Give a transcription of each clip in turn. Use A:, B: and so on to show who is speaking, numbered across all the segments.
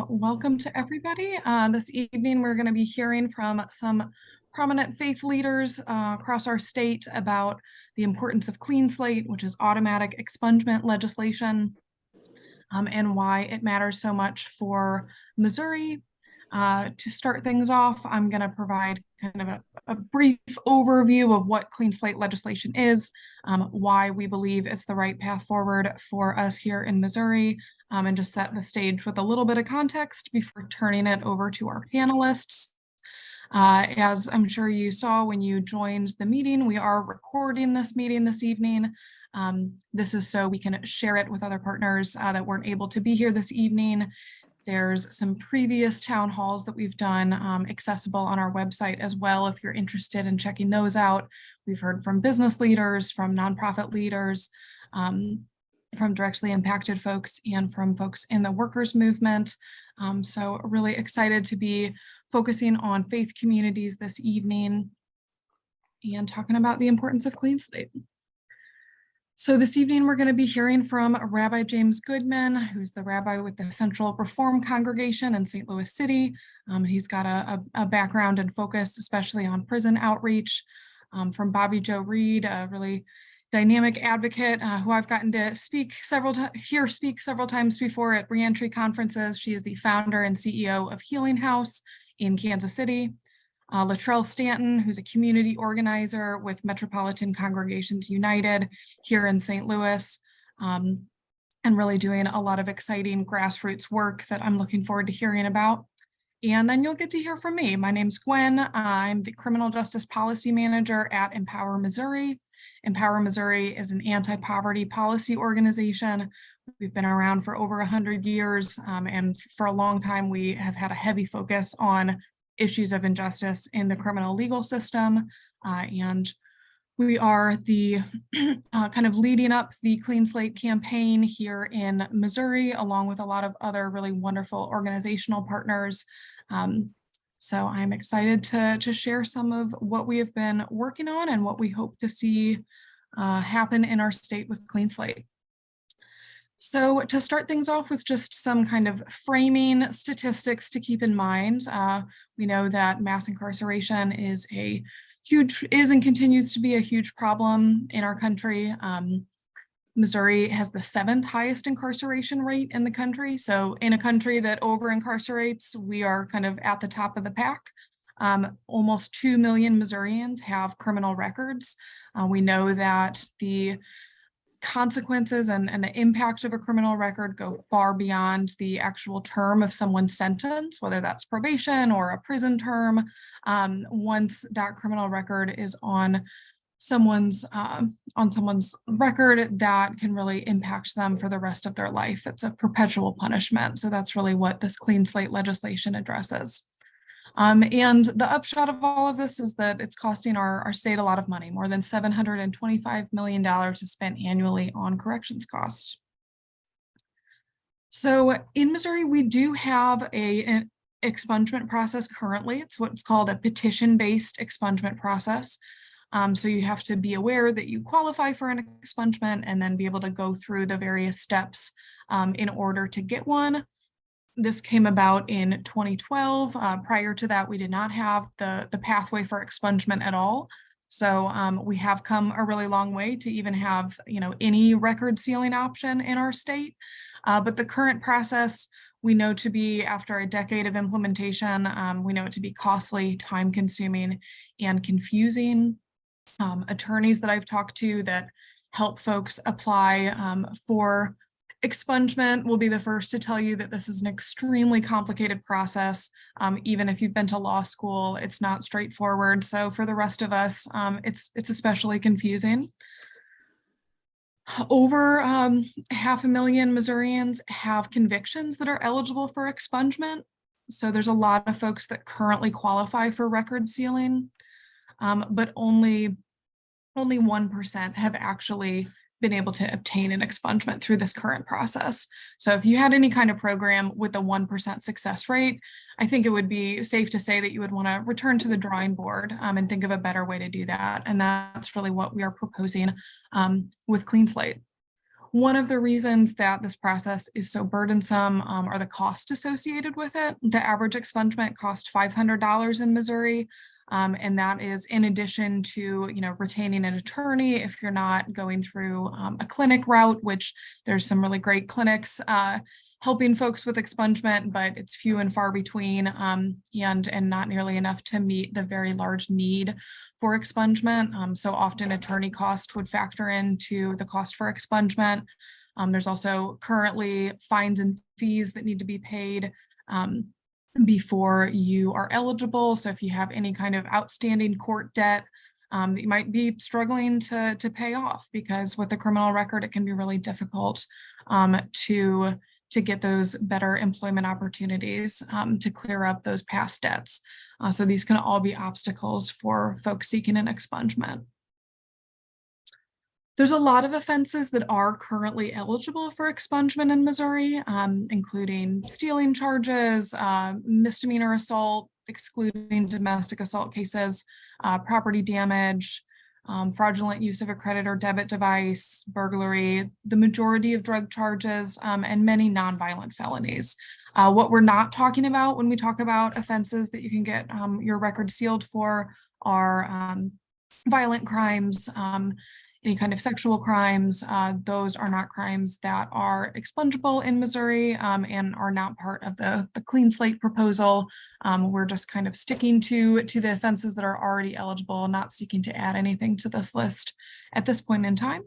A: So welcome to everybody. This evening, we're going to be hearing from some prominent faith leaders across our state about the importance of clean slate, which is automatic expungement legislation, and why it matters so much for Missouri. To start things off, I'm going to provide kind of a brief overview of what clean slate legislation is, why we believe it's the right path forward for us here in Missouri, and just set the stage with a little bit of context before turning it over to our panelists. As I'm sure you saw when you joined the meeting, we are recording this meeting this evening. This is so we can share it with other partners that weren't able to be here this evening. There's some previous town halls that we've done accessible on our website as well, if you're interested in checking those out. We've heard from business leaders, from nonprofit leaders, from directly impacted folks, and from folks in the workers' movement. So really excited to be focusing on faith communities this evening and talking about the importance of clean slate. So this evening, we're going to be hearing from Rabbi James Goodman, who's the rabbi with the Central Reform Congregation in St. Louis City. He's got a background and focus, especially on prison outreach. From Bobbi Jo Reed, a really dynamic advocate who I've gotten to speak several times before at reentry conferences. She is the founder and CEO of Healing House in Kansas City. Latrell Stanton, who's a community organizer with Metropolitan Congregations United here in St. Louis, and really doing a lot of exciting grassroots work that I'm looking forward to hearing about. And then you'll get to hear from me. My name's Gwen. I'm the Criminal Justice Policy Manager at Empower Missouri. Empower Missouri is an anti-poverty policy organization. We've been around for over 100 years, and for a long time, we have had a heavy focus on issues of injustice in the criminal legal system, and we are the kind of leading up the Clean Slate campaign here in Missouri, along with a lot of other really wonderful organizational partners. So I'm excited to share some of what we have been working on and what we hope to see happen in our state with Clean Slate. So to start things off with just some kind of framing statistics to keep in mind, we know that mass incarceration is and continues to be a huge problem in our country. Missouri has the 7th highest incarceration rate in the country. So in a country that over incarcerates, we are kind of at the top of the pack. Almost 2 million Missourians have criminal records. We know that the consequences and the impact of a criminal record go far beyond the actual term of someone's sentence, whether that's probation or a prison term. Once that criminal record is on someone's record, that can really impact them for the rest of their life. It's a perpetual punishment. So that's really what this clean slate legislation addresses. And the upshot of all of this is that it's costing our state a lot of money. More than $725 million is spent annually on corrections costs. So in Missouri, we do have an expungement process currently. It's what's called a petition-based expungement process. So you have to be aware that you qualify for an expungement and then be able to go through the various steps in order to get one. This came about in 2012. Prior to that, we did not have the pathway for expungement at all. So we have come a really long way to even have, any record sealing option in our state. But the current process, we know to be, after a decade of implementation, we know it to be costly, time consuming, and confusing. Attorneys that I've talked to that help folks apply for expungement will be the first to tell you that this is an extremely complicated process. Even if you've been to law school, it's not straightforward. So for the rest of us, it's especially confusing. Over 500,000 Missourians have convictions that are eligible for expungement. So there's a lot of folks that currently qualify for record sealing, but only 1% have actually been able to obtain an expungement through this current process. So if you had any kind of program with a 1% success rate, I think it would be safe to say that you would want to return to the drawing board and think of a better way to do that. And that's really what we are proposing with Clean Slate. One of the reasons that this process is so burdensome are the costs associated with it. The average expungement cost $500 in Missouri, and that is in addition to retaining an attorney if you're not going through a clinic route, which there's some really great clinics helping folks with expungement, but it's few and far between, and not nearly enough to meet the very large need for expungement. So often attorney cost would factor into the cost for expungement. There's also currently fines and fees that need to be paid before you are eligible. So if you have any kind of outstanding court debt that you might be struggling to pay off, because with the criminal record, it can be really difficult to get those better employment opportunities, to clear up those past debts. So these can all be obstacles for folks seeking an expungement. There's a lot of offenses that are currently eligible for expungement in Missouri, including stealing charges, misdemeanor assault, excluding domestic assault cases, property damage, fraudulent use of a credit or debit device, burglary, the majority of drug charges, and many nonviolent felonies. What we're not talking about when we talk about offenses that you can get your record sealed for are violent crimes, any kind of sexual crimes. Those are not crimes that are expungible in Missouri and are not part of the clean slate proposal. We're just kind of sticking to the offenses that are already eligible, not seeking to add anything to this list at this point in time.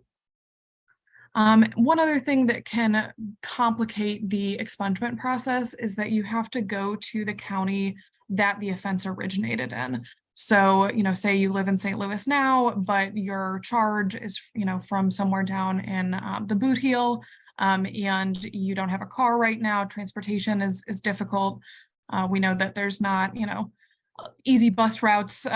A: One other thing that can complicate the expungement process is that you have to go to the county that the offense originated in. So, say you live in St. Louis now, but your charge is, from somewhere down in the Boot Heel, and you don't have a car right now. Transportation is difficult. We know that there's not, easy bus routes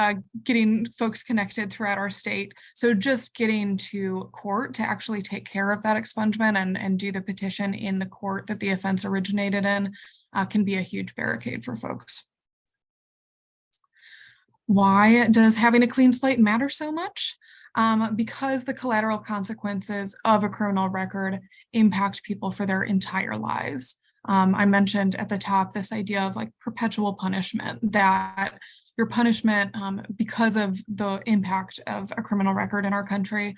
A: getting folks connected throughout our state. So just getting to court to actually take care of that expungement and do the petition in the court that the offense originated in can be a huge barricade for folks. Why does having a clean slate matter so much? Because the collateral consequences of a criminal record impact people for their entire lives. I mentioned at the top this idea of like perpetual punishment, that your punishment, because of the impact of a criminal record in our country,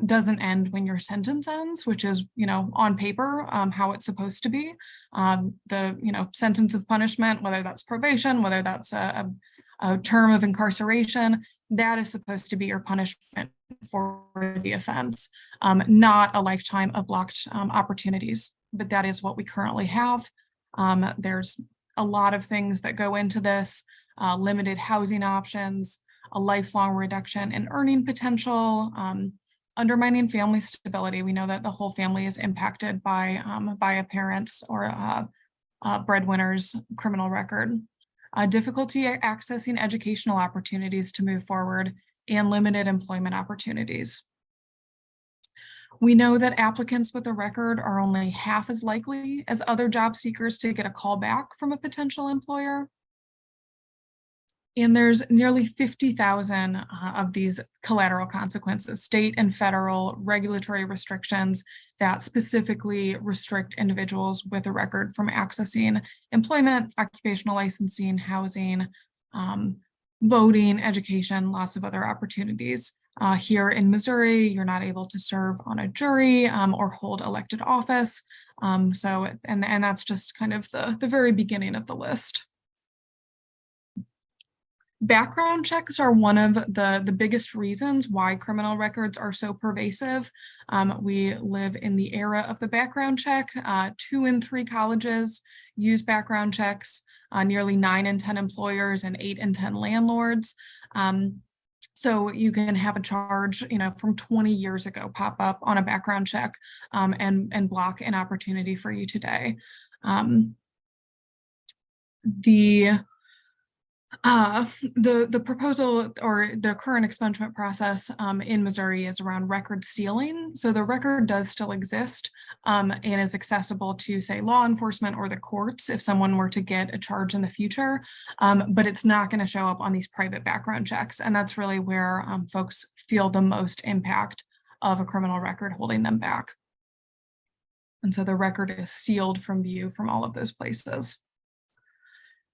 A: doesn't end when your sentence ends, which is, on paper, how it's supposed to be. The, sentence of punishment, whether that's probation, whether that's a term of incarceration, that is supposed to be your punishment for the offense, not a lifetime of blocked opportunities. But that is what we currently have. There's a lot of things that go into this, limited housing options, a lifelong reduction in earning potential, undermining family stability. We know that the whole family is impacted by a parent's or a breadwinner's criminal record. Difficulty accessing educational opportunities to move forward, and limited employment opportunities. We know that applicants with a record are only half as likely as other job seekers to get a call back from a potential employer. And there's nearly 50,000 of these collateral consequences, state and federal regulatory restrictions that specifically restrict individuals with a record from accessing employment, occupational licensing, housing, voting, education, lots of other opportunities. Here in Missouri, you're not able to serve on a jury or hold elected office. And that's just kind of the very beginning of the list. Background checks are one of the biggest reasons why criminal records are so pervasive. We live in the era of the background check. 2 in 3 colleges use background checks, nearly 9 in 10 employers and 8 in 10 landlords. So you can have a charge, from 20 years ago pop up on a background check and block an opportunity for you today. The proposal or the current expungement process in Missouri is around record sealing. So the record does still exist and is accessible to, say, law enforcement or the courts if someone were to get a charge in the future, but it's not going to show up on these private background checks. And that's really where folks feel the most impact of a criminal record holding them back. And so the record is sealed from view from all of those places.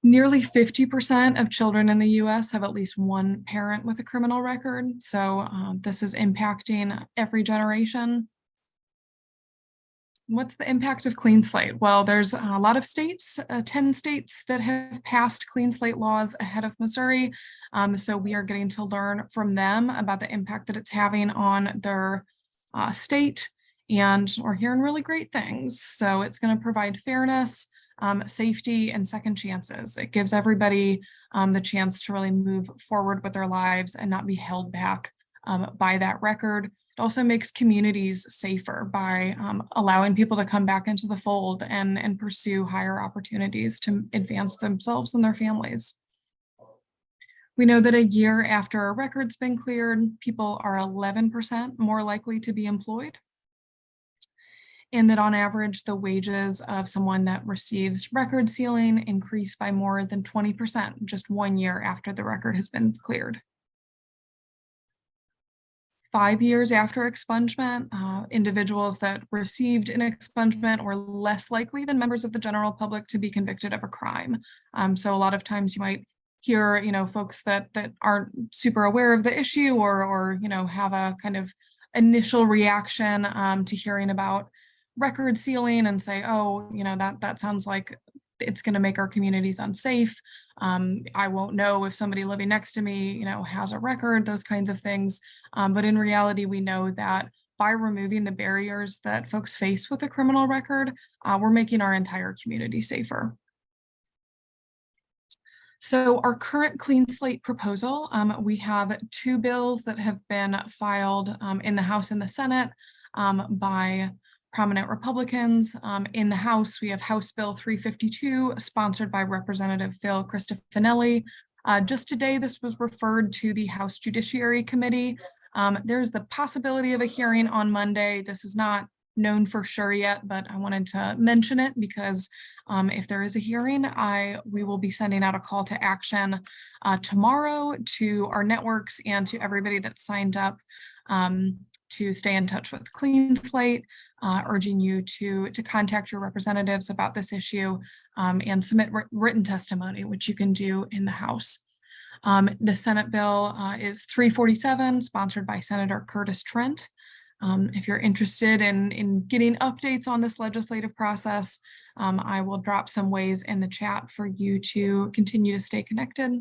A: Nearly 50% of children in the US have at least one parent with a criminal record. So this is impacting every generation. What's the impact of clean slate? Well, there's a lot of states, 10 states that have passed clean slate laws ahead of Missouri. So we are getting to learn from them about the impact that it's having on their state. And we're hearing really great things. So it's going to provide fairness, safety, and second chances. It gives everybody the chance to really move forward with their lives and not be held back by that record. It also makes communities safer by allowing people to come back into the fold and pursue higher opportunities to advance themselves and their families. We know that a year after a record's been cleared, people are 11% more likely to be employed. And that on average, the wages of someone that receives record sealing increase by more than 20% just 1 year after the record has been cleared. 5 years after expungement, individuals that received an expungement were less likely than members of the general public to be convicted of a crime. So a lot of times you might hear, folks that aren't super aware of the issue or have a kind of initial reaction to hearing about record sealing and say, oh, that sounds like it's going to make our communities unsafe. I won't know if somebody living next to me, has a record, those kinds of things. But in reality, we know that by removing the barriers that folks face with a criminal record, we're making our entire community safer. So our current clean slate proposal, we have 2 bills that have been filed in the House and the Senate by prominent Republicans. In the House, we have House Bill 352, sponsored by Representative Phil Cristofanelli. Just today, this was referred to the House Judiciary Committee. There's the possibility of a hearing on Monday. This is not known for sure yet, but I wanted to mention it because if there is a hearing, we will be sending out a call to action tomorrow to our networks and to everybody that's signed up to stay in touch with Clean Slate, urging you to contact your representatives about this issue and submit written testimony, which you can do in the House. The Senate bill is 347, sponsored by Senator Curtis Trent. If you're interested in getting updates on this legislative process, I will drop some ways in the chat for you to continue to stay connected.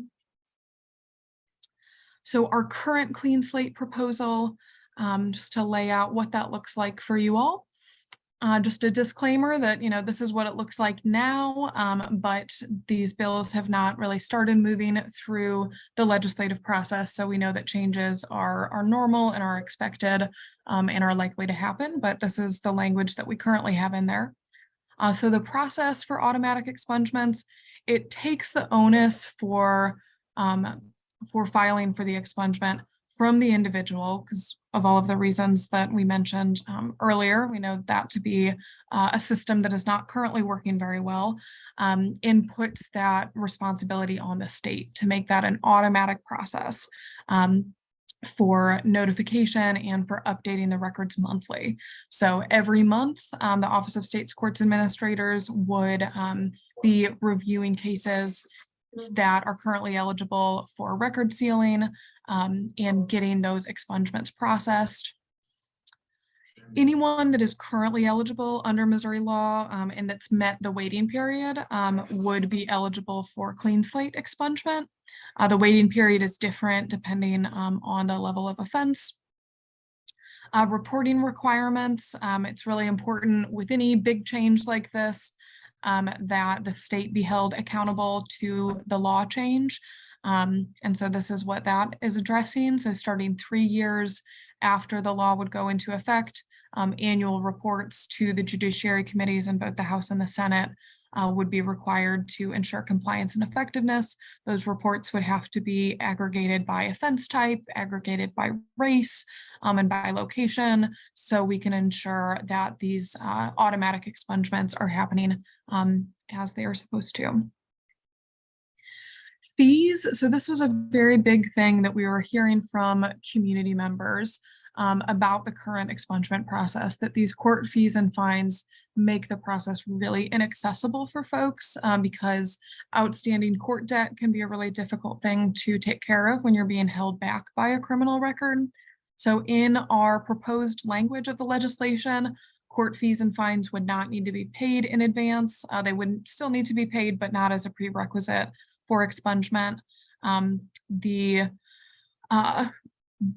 A: So our current clean slate proposal, just to lay out what that looks like for you all. Just a disclaimer that, this is what it looks like now, but these bills have not really started moving through the legislative process. So we know that changes are normal and are expected and are likely to happen, but this is the language that we currently have in there. So the process for automatic expungements, it takes the onus for filing for the expungement from the individual, because of all of the reasons that we mentioned earlier. We know that to be a system that is not currently working very well, inputs that responsibility on the state to make that an automatic process for notification and for updating the records monthly. So every month, the Office of States Courts Administrators would be reviewing cases that are currently eligible for record sealing and getting those expungements processed. Anyone that is currently eligible under Missouri law and that's met the waiting period would be eligible for clean slate expungement. The waiting period is different depending on the level of offense. Reporting requirements, it's really important with any big change like this that the state be held accountable to the law change. And so this is what that is addressing. So starting 3 years after the law would go into effect, annual reports to the judiciary committees in both the House and the Senate would be required to ensure compliance and effectiveness. Those reports would have to be aggregated by offense type, aggregated by race, and by location, so we can ensure that these automatic expungements are happening as they are supposed to. Fees. So this was a very big thing that we were hearing from community members. about the current expungement process, that these court fees and fines make the process really inaccessible for folks because outstanding court debt can be a really difficult thing to take care of when you're being held back by a criminal record. So in our proposed language of the legislation, court fees and fines would not need to be paid in advance. They would still need to be paid, but not as a prerequisite for expungement. The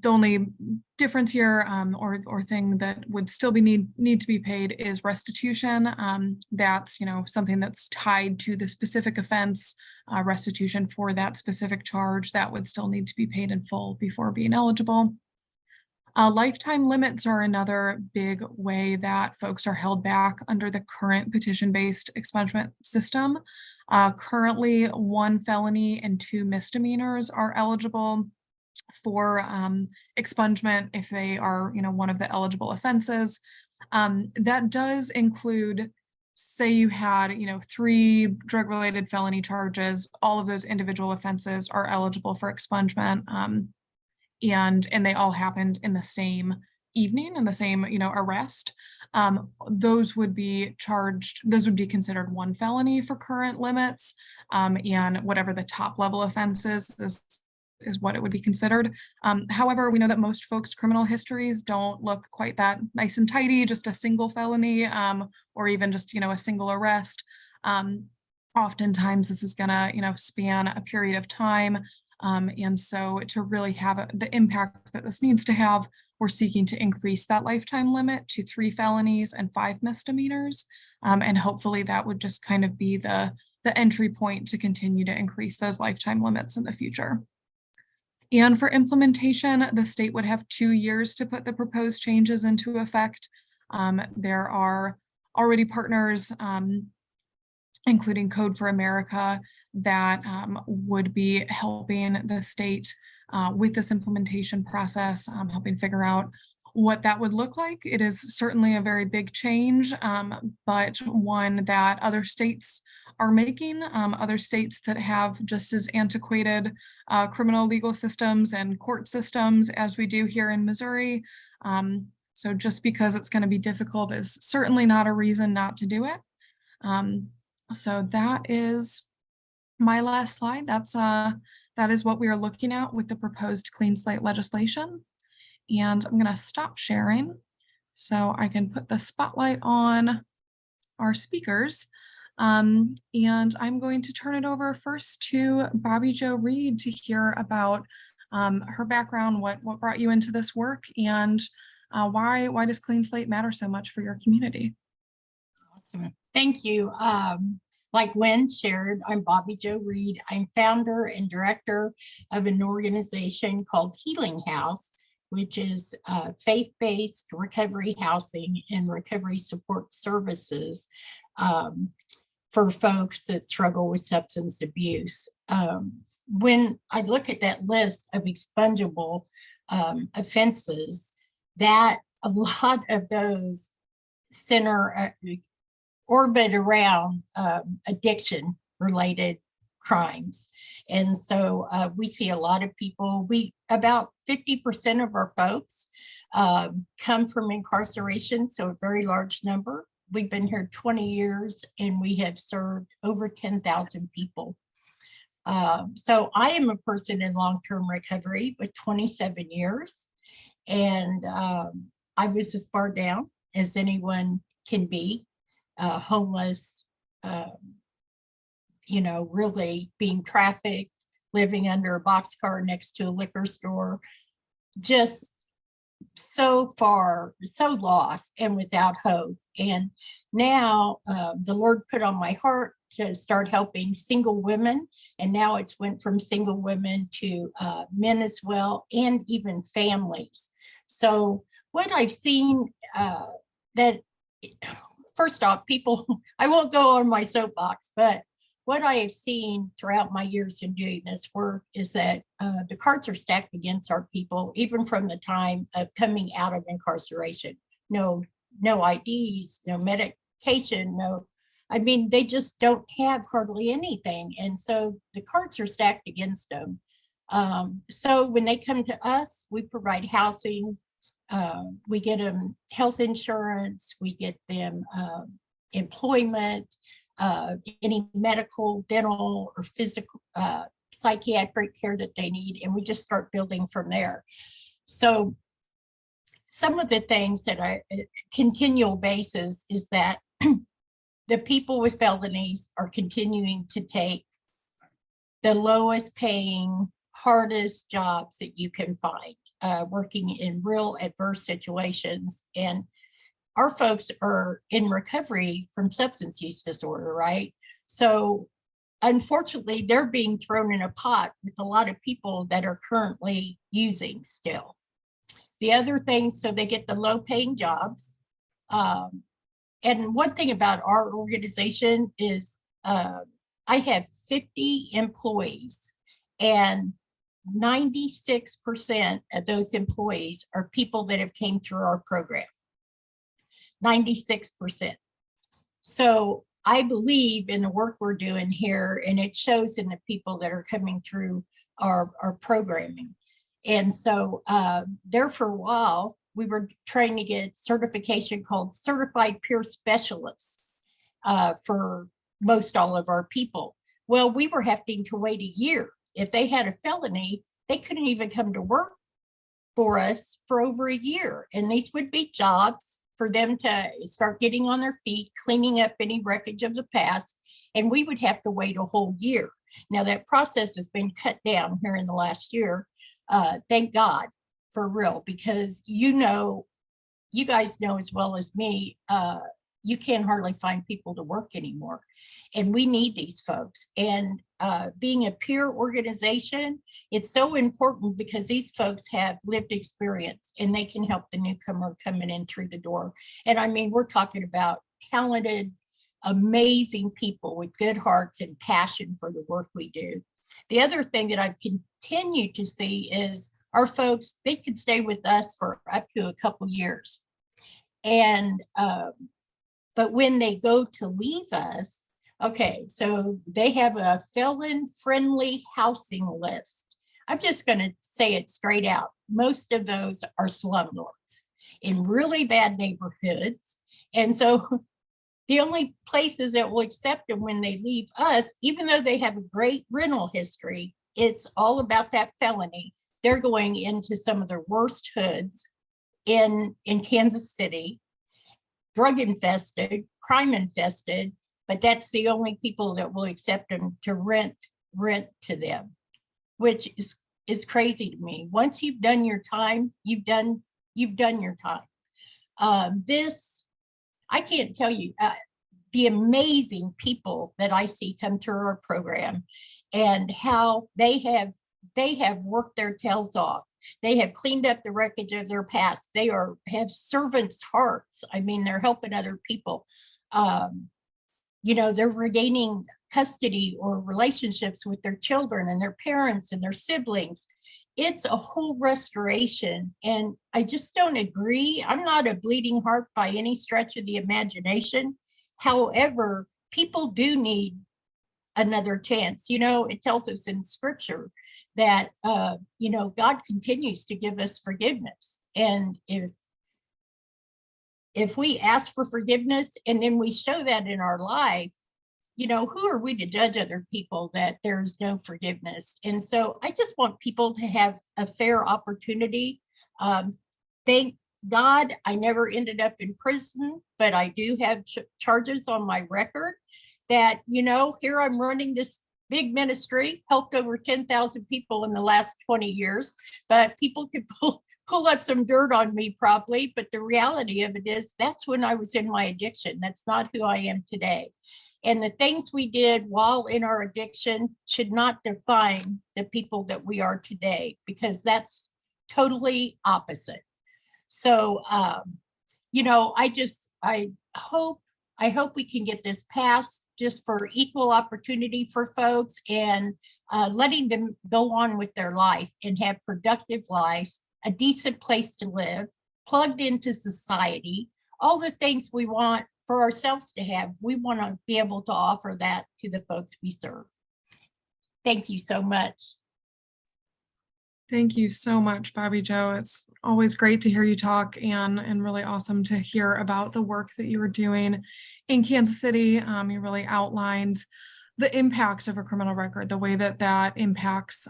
A: only difference here or thing that would still be need to be paid is restitution. That's something that's tied to the specific offense. Restitution for that specific charge that would still need to be paid in full before being eligible. Lifetime limits are another big way that folks are held back under the current petition-based expungement system. Currently, 1 felony and 2 misdemeanors are eligible for expungement if they are, one of the eligible offenses. That does include, say you had, 3 drug-related felony charges, all of those individual offenses are eligible for expungement. And they all happened in the same evening, in the same arrest. Those would be considered 1 felony for current limits, and whatever the top level offense is what it would be considered. However, we know that most folks' criminal histories don't look quite that nice and tidy, just a single felony, or even just a single arrest. Oftentimes this is gonna span a period of time. And so to really have the impact that this needs to have, we're seeking to increase that lifetime limit to 3 felonies and 5 misdemeanors. And hopefully that would just kind of be the entry point to continue to increase those lifetime limits in the future. And for implementation, the state would have 2 years to put the proposed changes into effect. There are already partners, including Code for America, that would be helping the state with this implementation process, helping figure out what that would look like. It is certainly a very big change, but one that other states are making, other states that have just as antiquated criminal legal systems and court systems as we do here in Missouri. So just because it's going to be difficult is certainly not a reason not to do it. So that is my last slide. That is what we are looking at with the proposed clean slate legislation. And I'm going to stop sharing so I can put the spotlight on our speakers. And I'm going to turn it over first to Bobbi Jo Reed to hear about her background, what brought you into this work, and why does clean slate matter so much for your community?
B: Awesome. Thank you. Like Lynn shared, I'm Bobbi Jo Reed. I'm founder and director of an organization called Healing House, which is faith-based recovery housing and recovery support services for folks that struggle with substance abuse. When I look at that list of expungible offenses, that a lot of those orbit around addiction related crimes. And so we see a lot of people, about 50% of our folks come from incarceration, so a very large number. We've been here 20 years and we have served over 10,000 people. So I am a person in long-term recovery with 27 years. And I was as far down as anyone can be, homeless, really being trafficked, living under a boxcar next to a liquor store, just so far, so lost and without hope. And now the Lord put on my heart to start helping single women. And now it's went from single women to men as well, and even families. So what I've seen that, first off, people, I won't go on my soapbox, but what I have seen throughout my years in doing this work is that the cards are stacked against our people, even from the time of coming out of incarceration. No IDs, no medication, they just don't have hardly anything. And so the cards are stacked against them. So when they come to us, we provide housing, We get them health insurance, we get them employment, any medical, dental, or physical, psychiatric care that they need, and we just start building from there. So some of the things that I continual basis is that the people with felonies are continuing to take the lowest paying, hardest jobs that you can find, working in real adverse situations. And our folks are in recovery from substance use disorder, right? So unfortunately, they're being thrown in a pot with a lot of people that are currently using still. The other thing, so they get the low paying jobs. And one thing about our organization is I have 50 employees, and 96% of those employees are people that have came through our program. 96%. So I believe in the work we're doing here, and it shows in the people that are coming through our programming. And so there for a while, we were trying to get certification called Certified Peer Specialists for most all of our people. Well, we were having to wait a year. If they had a felony, they couldn't even come to work for us for over a year. And these would be jobs for them to start getting on their feet, cleaning up any wreckage of the past, and we would have to wait a whole year. Now that process has been cut down here in the last year. Thank God, for real, because you guys know as well as me, you can't hardly find people to work anymore. And we need these folks. And being a peer organization, it's so important because these folks have lived experience and they can help the newcomer coming in through the door. And I mean, we're talking about talented, amazing people with good hearts and passion for the work we do. The other thing that I've continued to see is our folks, they could stay with us for up to a couple years. And but when they go to leave us, okay, so they have a felon-friendly housing list. I'm just going to say it straight out. Most of those are slumlords in really bad neighborhoods. And so the only places that will accept them when they leave us, even though they have a great rental history, it's all about that felony. They're going into some of the worst hoods in Kansas City, drug infested, crime infested, but that's the only people that will accept them to rent to them, which is crazy to me. Once you've done your time, you've done your time. I can't tell you the amazing people that I see come through our program and how they have worked their tails off. They have cleaned up the wreckage of their past. They have servants' hearts. I mean, they're helping other people. They're regaining custody or relationships with their children and their parents and their siblings. It's a whole restoration. And I just don't agree. I'm not a bleeding heart by any stretch of the imagination. However, people do need another chance. It tells us in scripture that, God continues to give us forgiveness. And if we ask for forgiveness and then we show that in our life, who are we to judge other people that there's no forgiveness? And so I just want people to have a fair opportunity. Thank God I never ended up in prison, but I do have charges on my record that, here I'm running this big ministry, helped over 10,000 people in the last 20 years, but people could pull up some dirt on me probably. But the reality of it is that's when I was in my addiction. That's not who I am today. And the things we did while in our addiction should not define the people that we are today, because that's totally opposite. So, I hope we can get this passed just for equal opportunity for folks and letting them go on with their life and have productive lives, a decent place to live, plugged into society, all the things we want for ourselves to have. We want to be able to offer that to the folks we serve. Thank you so much.
A: Thank you so much, Bobbi Jo. It's always great to hear you talk and really awesome to hear about the work that you were doing in Kansas City. You really outlined the impact of a criminal record, the way that that impacts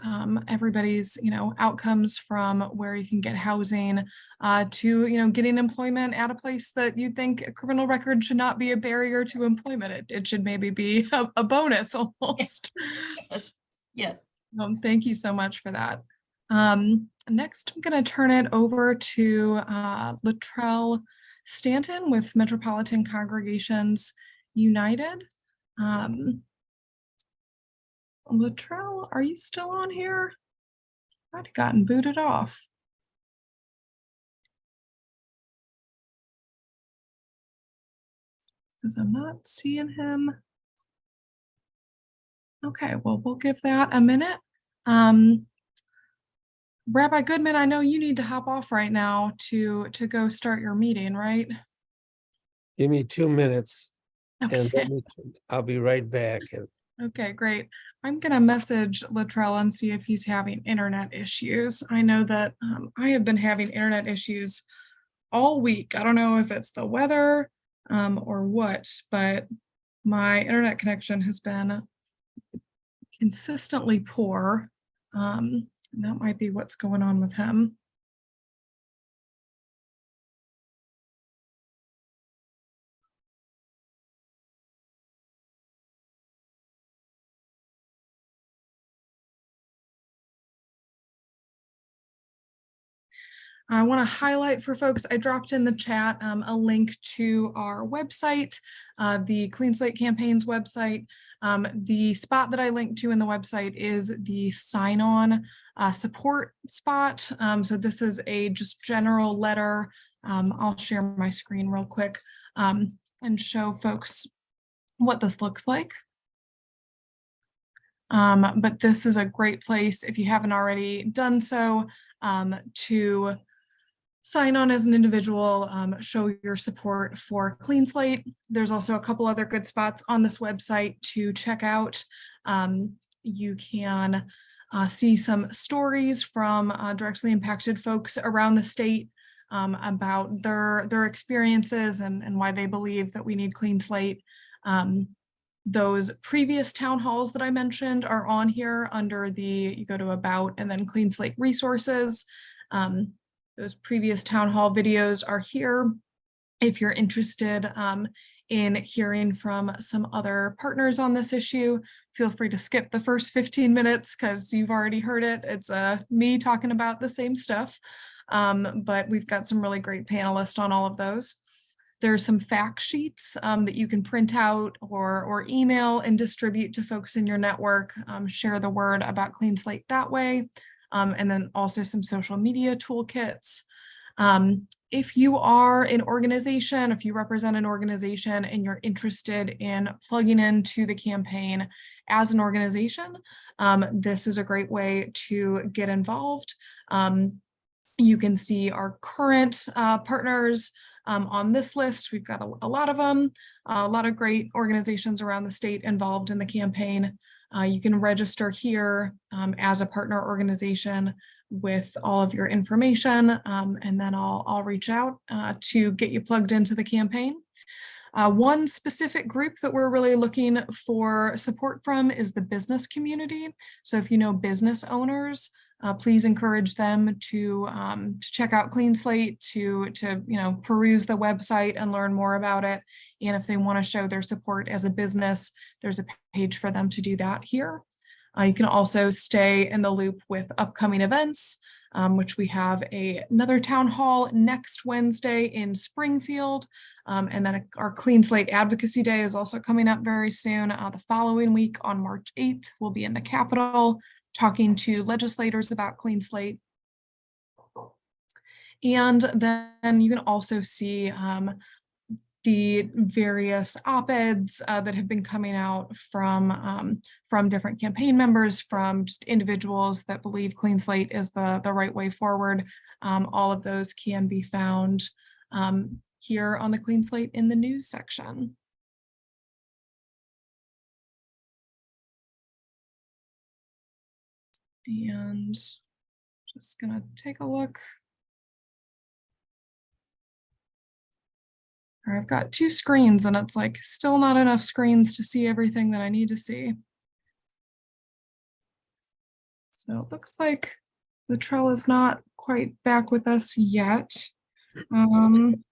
A: everybody's, outcomes from where you can get housing to, getting employment at a place that you think a criminal record should not be a barrier to employment. It should maybe be a bonus almost.
B: Yes, yes.
A: Thank you so much for that. Next, I'm going to turn it over to Latrell Stanton with Metropolitan Congregations United. Latrell, are you still on here? I'd gotten booted off. Because I'm not seeing him. Okay, well, we'll give that a minute. Rabbi Goodman, I know you need to hop off right now to go start your meeting, right?
C: Give me 2 minutes and
A: Okay.
C: I'll be right back.
A: Okay, great. I'm gonna message Latrell and see if he's having internet issues. I know that I have been having internet issues all week. I don't know if it's the weather or what, but my internet connection has been consistently poor. And that might be what's going on with him. I want to highlight for folks, I dropped in the chat a link to our website, the Clean Slate Campaign's website. The spot that I linked to in the website is the sign-on support spot. So this is a just general letter. I'll share my screen real quick and show folks what this looks like. But this is a great place, if you haven't already done so, to sign on as an individual, show your support for Clean Slate. There's also a couple other good spots on this website to check out. You can see some stories from directly impacted folks around the state about their experiences and why they believe that we need Clean Slate. Those previous town halls that I mentioned are on here under you go to About and then Clean Slate Resources. Those previous town hall videos are here. If you're interested in hearing from some other partners on this issue, feel free to skip the first 15 minutes because you've already heard it. It's me talking about the same stuff, but we've got some really great panelists on all of those. There's some fact sheets that you can print out or email and distribute to folks in your network. Share the word about Clean Slate that way. And then also some social media toolkits. If you are an organization, if you represent an organization and you're interested in plugging into the campaign as an organization, this is a great way to get involved. You can see our current partners on this list. We've got a lot of them, a lot of great organizations around the state involved in the campaign. You can register here as a partner organization with all of your information, and then I'll reach out to get you plugged into the campaign. One specific group that we're really looking for support from is the business community. So if you know business owners, please encourage them to check out Clean Slate, to peruse the website and learn more about it. And if they want to show their support as a business, there's a page for them to do that here. You can also stay in the loop with upcoming events, which we have another town hall next Wednesday in Springfield. And then our Clean Slate Advocacy Day is also coming up very soon. The following week on March 8th, we'll be in the Capitol talking to legislators about Clean Slate. And then you can also see the various op-eds that have been coming out from different campaign members, from just individuals that believe Clean Slate is the right way forward. All of those can be found here on the Clean Slate in the news section. And Just gonna take a look. I've got two screens and it's like still not enough screens to see everything that I need to see. So it looks like Latrell is not quite back with us yet. I'm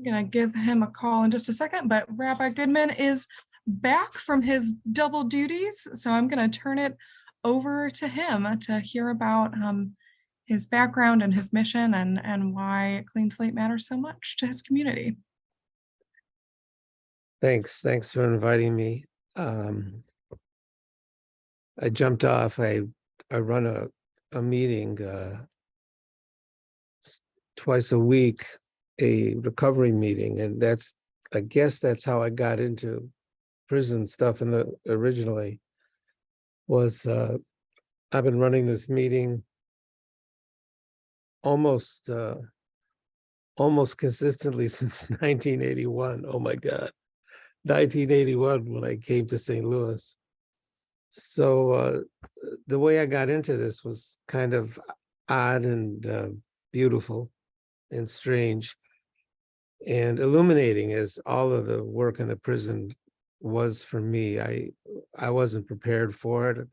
A: gonna give him a call in just a second, but Rabbi Goodman is back from his double duties. So I'm gonna turn it over to him to hear about his background and his mission and why Clean Slate matters so much to his community.
C: Thanks for inviting me. I jumped off. I run a meeting twice a week, a recovery meeting, and I guess that's how I got into prison stuff originally was I've been running this meeting almost consistently since 1981. Oh my God. 1981 when I came to St. Louis. So the way I got into this was kind of odd and beautiful and strange and illuminating, as all of the work in the prison was for me. I wasn't prepared for it.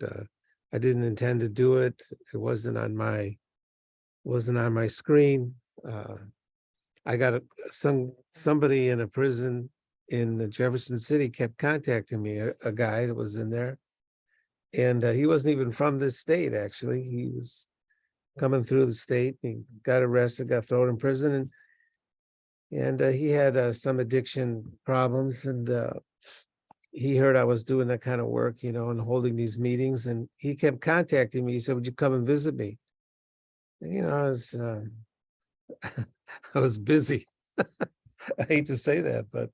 C: I didn't intend to do it. It wasn't on my screen. I got somebody in a prison in Jefferson City kept contacting me, a guy that was in there. And he wasn't even from this state, actually. He was coming through the state. He got arrested, got thrown in prison, and he had some addiction problems. And he heard I was doing that kind of work, and holding these meetings. And he kept contacting me. He said, "Would you come and visit me?" And, I was busy. I hate to say that, but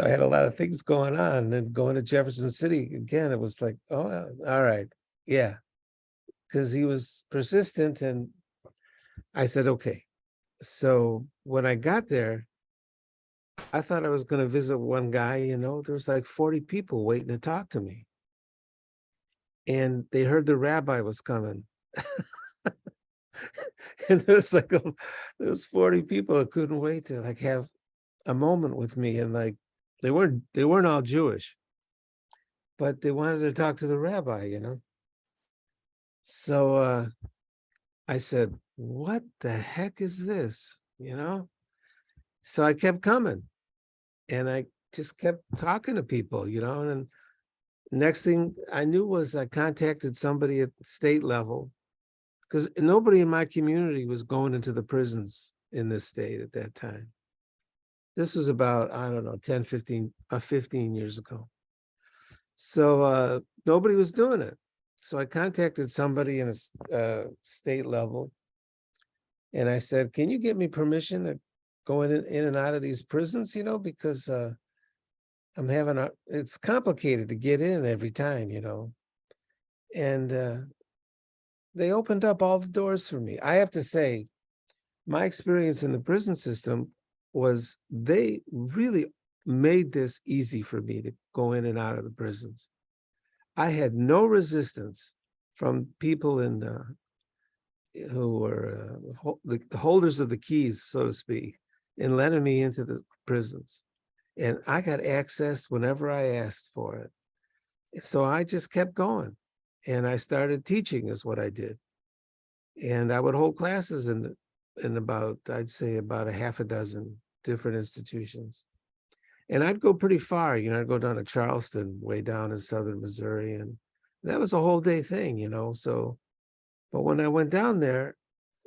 C: I had a lot of things going on, and going to Jefferson City again, it was like, oh, all right. Yeah. Because he was persistent, and I said, okay. So when I got there, I thought I was going to visit one guy, there was like 40 people waiting to talk to me. And they heard the rabbi was coming. And there was 40 people that couldn't wait to have a moment with me. And they weren't all Jewish, but they wanted to talk to the rabbi, So I said, what the heck is this? So I kept coming, and I just kept talking to people, and next thing I knew was I contacted somebody at the state level, because nobody in my community was going into the prisons in this state at that time. This was about, I don't know, 10, 15 years ago. So nobody was doing it. So I contacted somebody in a state level, and I said, can you give me permission to go in and out of these prisons, because it's complicated to get in every time, and they opened up all the doors for me. I have to say, my experience in the prison system was they really made this easy for me to go in and out of the prisons. I had no resistance from people who were the holders of the keys, so to speak, in letting me into the prisons. And I got access whenever I asked for it. So I just kept going. And I started teaching is what I did. And I would hold classes in about, I'd say about a half a dozen different institutions. And I'd go pretty far, I'd go down to Charleston, way down in southern Missouri. And that was a whole day thing, So, but when I went down there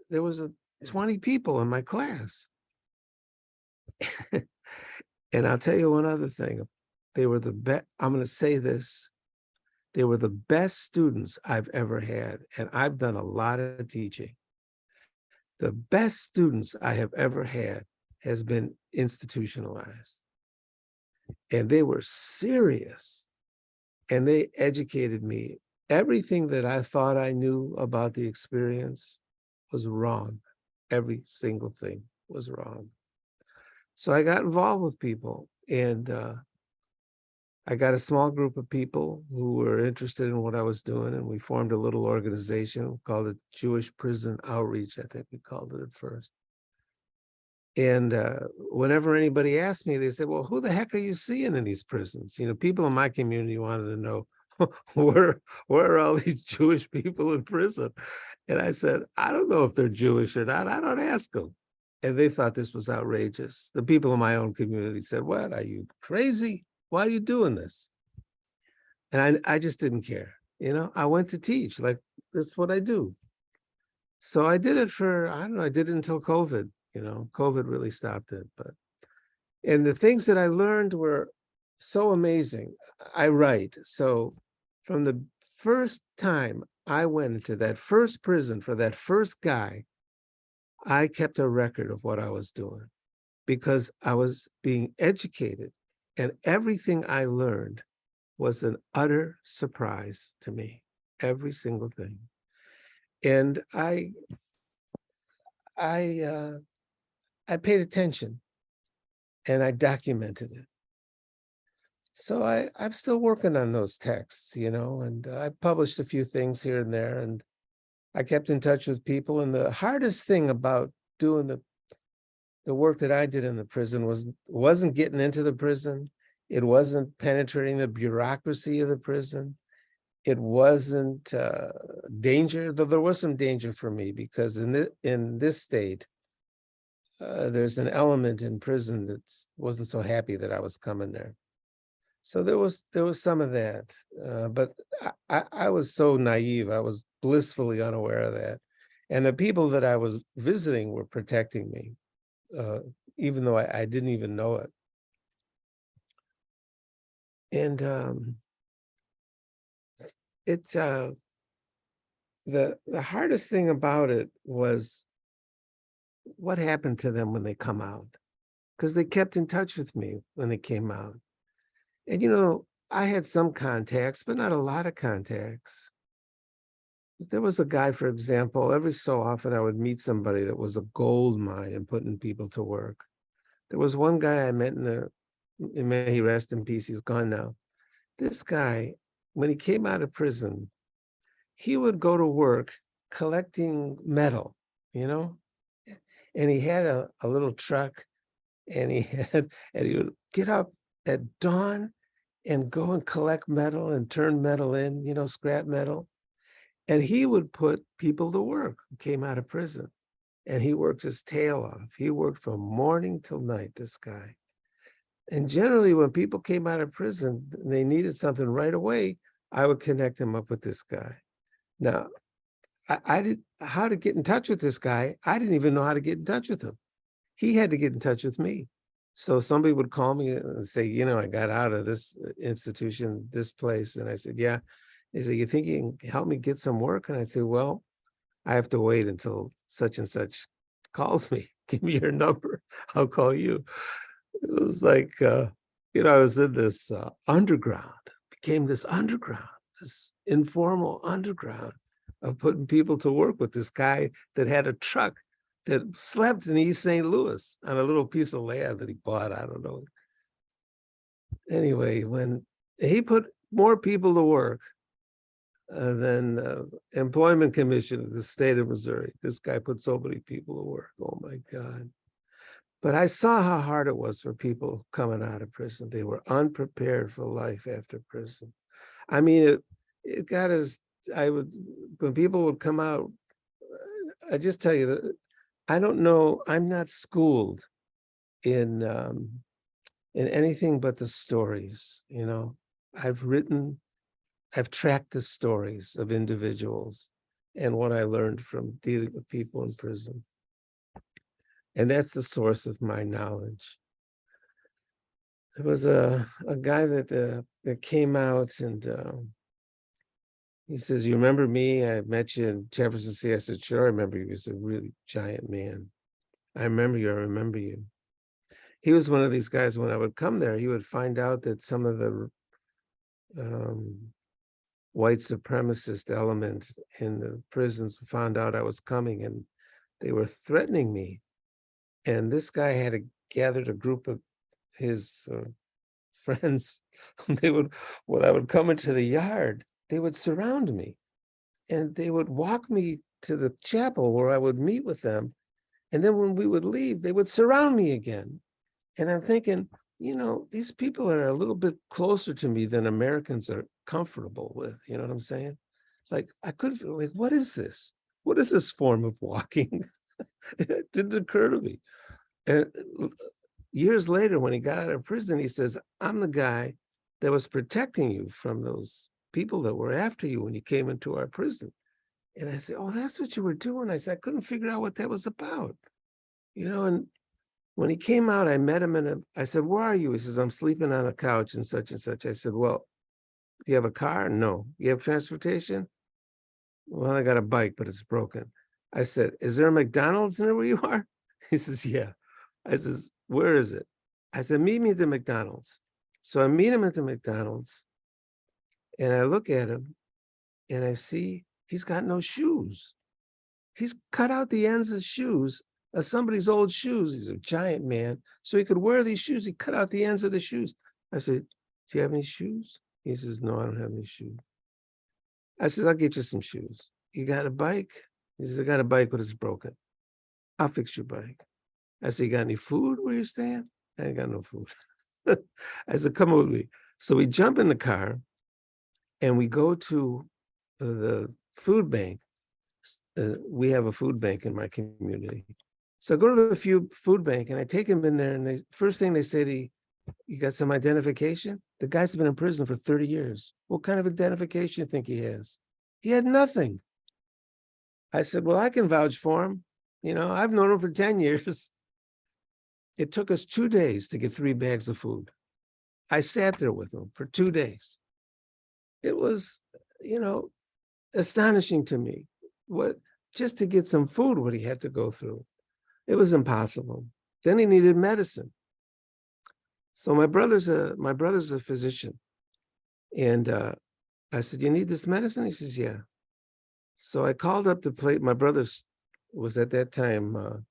C: was 20 people in my class. And I'll tell you one other thing. They were the best. I'm going to say this. They were the best students I've ever had. And I've done a lot of teaching. The best students I have ever had has been institutionalized. And they were serious. And they educated me. Everything that I thought I knew about the experience was wrong. Every single thing was wrong. So I got involved with people, and I got a small group of people who were interested in what I was doing, and we formed a little organization called it Jewish Prison Outreach. I think we called it at first. And whenever anybody asked me, they said, well, who the heck are you seeing in these prisons? You know, people in my community wanted to know, where are all these Jewish people in prison? And I said, I don't know if they're Jewish or not. I don't ask them. And they thought this was outrageous. The people in my own community said, what, are you crazy? Why are you doing this? And I just didn't care. You know, I went to teach, like, that's what I do. So I did it for, I don't know, I did it until COVID. You know, COVID really stopped it. And the things that I learned were so amazing. I write. So from the first time I went into that first prison for that first guy, I kept a record of what I was doing because I was being educated, and everything I learned was an utter surprise to me, every single thing. And I paid attention and I documented it. So I'm still working on those texts, you know, and I published a few things here and there, and I kept in touch with people. And the hardest thing about doing the work that I did in the prison wasn't getting into the prison. It wasn't penetrating the bureaucracy of the prison. It wasn't danger, though there was some danger for me, because in this state, there's an element in prison that wasn't so happy that I was coming there. So there was some of that, but I was so naive. I was blissfully unaware of that, and the people that I was visiting were protecting me, even though I didn't even know it. And the hardest thing about it was what happened to them when they come out, because they kept in touch with me when they came out. And, you know, I had some contacts, but not a lot of contacts. There was a guy, for example, every so often I would meet somebody that was a gold mine in putting people to work. There was one guy I met may he rest in peace, he's gone now. This guy, when he came out of prison, he would go to work collecting metal, you know? And he had a little truck, and he would get up at dawn and go and collect metal and turn metal in, you know, scrap metal. And he would put people to work who came out of prison. And he worked his tail off. He worked from morning till night, this guy. And generally, when people came out of prison, they needed something right away, I would connect them up with this guy. Now, I did how to get in touch with this guy. I didn't even know how to get in touch with him. He had to get in touch with me. So somebody would call me and say, you know, I got out of this institution, this place. And I said, yeah. They said, you think you can help me get some work? And I said, well, I have to wait until such and such calls me. Give me your number. I'll call you. It was like, you know, I was in this underground, became this underground, this informal underground of putting people to work with this guy that had a truck that slept in East St. Louis on a little piece of land that he bought. I don't know. Anyway, when he put more people to work than Employment Commission of the state of Missouri, this guy put so many people to work. Oh my God. But I saw how hard it was for people coming out of prison. They were unprepared for life after prison. I mean, it got us, when people would come out, I just tell you that I don't know, I'm not schooled in anything but the stories, you know. I've tracked the stories of individuals and what I learned from dealing with people in prison. And that's the source of my knowledge. There was a guy that came out, and he says, you remember me? I met you in Jefferson City. I said, sure, I remember you. He was a really giant man. I remember you. He was one of these guys, when I would come there, he would find out that some of the white supremacist elements in the prisons found out I was coming, and they were threatening me. And this guy had gathered a group of his friends, when I would come into the yard, they would surround me and they would walk me to the chapel where I would meet with them. And then when we would leave, they would surround me again. And I'm thinking, these people are a little bit closer to me than Americans are comfortable with. You know what I'm saying? Like, I could feel like, what is this? What is this form of walking? It didn't occur to me. And years later, when he got out of prison, he says, I'm the guy that was protecting you from those people that were after you when you came into our prison. And I said, oh, that's what you were doing. I said, I couldn't figure out what that was about. And when he came out, I met him I said, where are you? He says, I'm sleeping on a couch and such and such. I said, well, do you have a car? No. You have transportation? Well, I got a bike, but it's broken. I said, is there a McDonald's near where you are? He says, yeah. I says, where is it? I said, meet me at the McDonald's. So I meet him at the McDonald's and I look at him and I see he's got no shoes. He's cut out the ends of shoes of somebody's old shoes. He's a giant man. So he could wear these shoes. He cut out the ends of the shoes. I said, do you have any shoes? He says, no, I don't have any shoes. I said, I'll get you some shoes. You got a bike? He says, I got a bike, but it's broken. I'll fix your bike. I said, you got any food where you're staying? I ain't got no food. I said, come with me. So we jump in the car and we go to the food bank. We have a food bank in my community. So I go to the food bank and I take him in there and first thing they say to me, you got some identification? The guy's been in prison for 30 years. What kind of identification you think he has? He had nothing. I said, well, I can vouch for him. I've known him for 10 years. It took us 2 days to get 3 bags of food. I sat there with him for 2 days. It was, astonishing to me just to get some food, what he had to go through. It was impossible. Then he needed medicine. So my brother's a physician. And I said, you need this medicine? He says, yeah. So I called up the place. My brother was at that time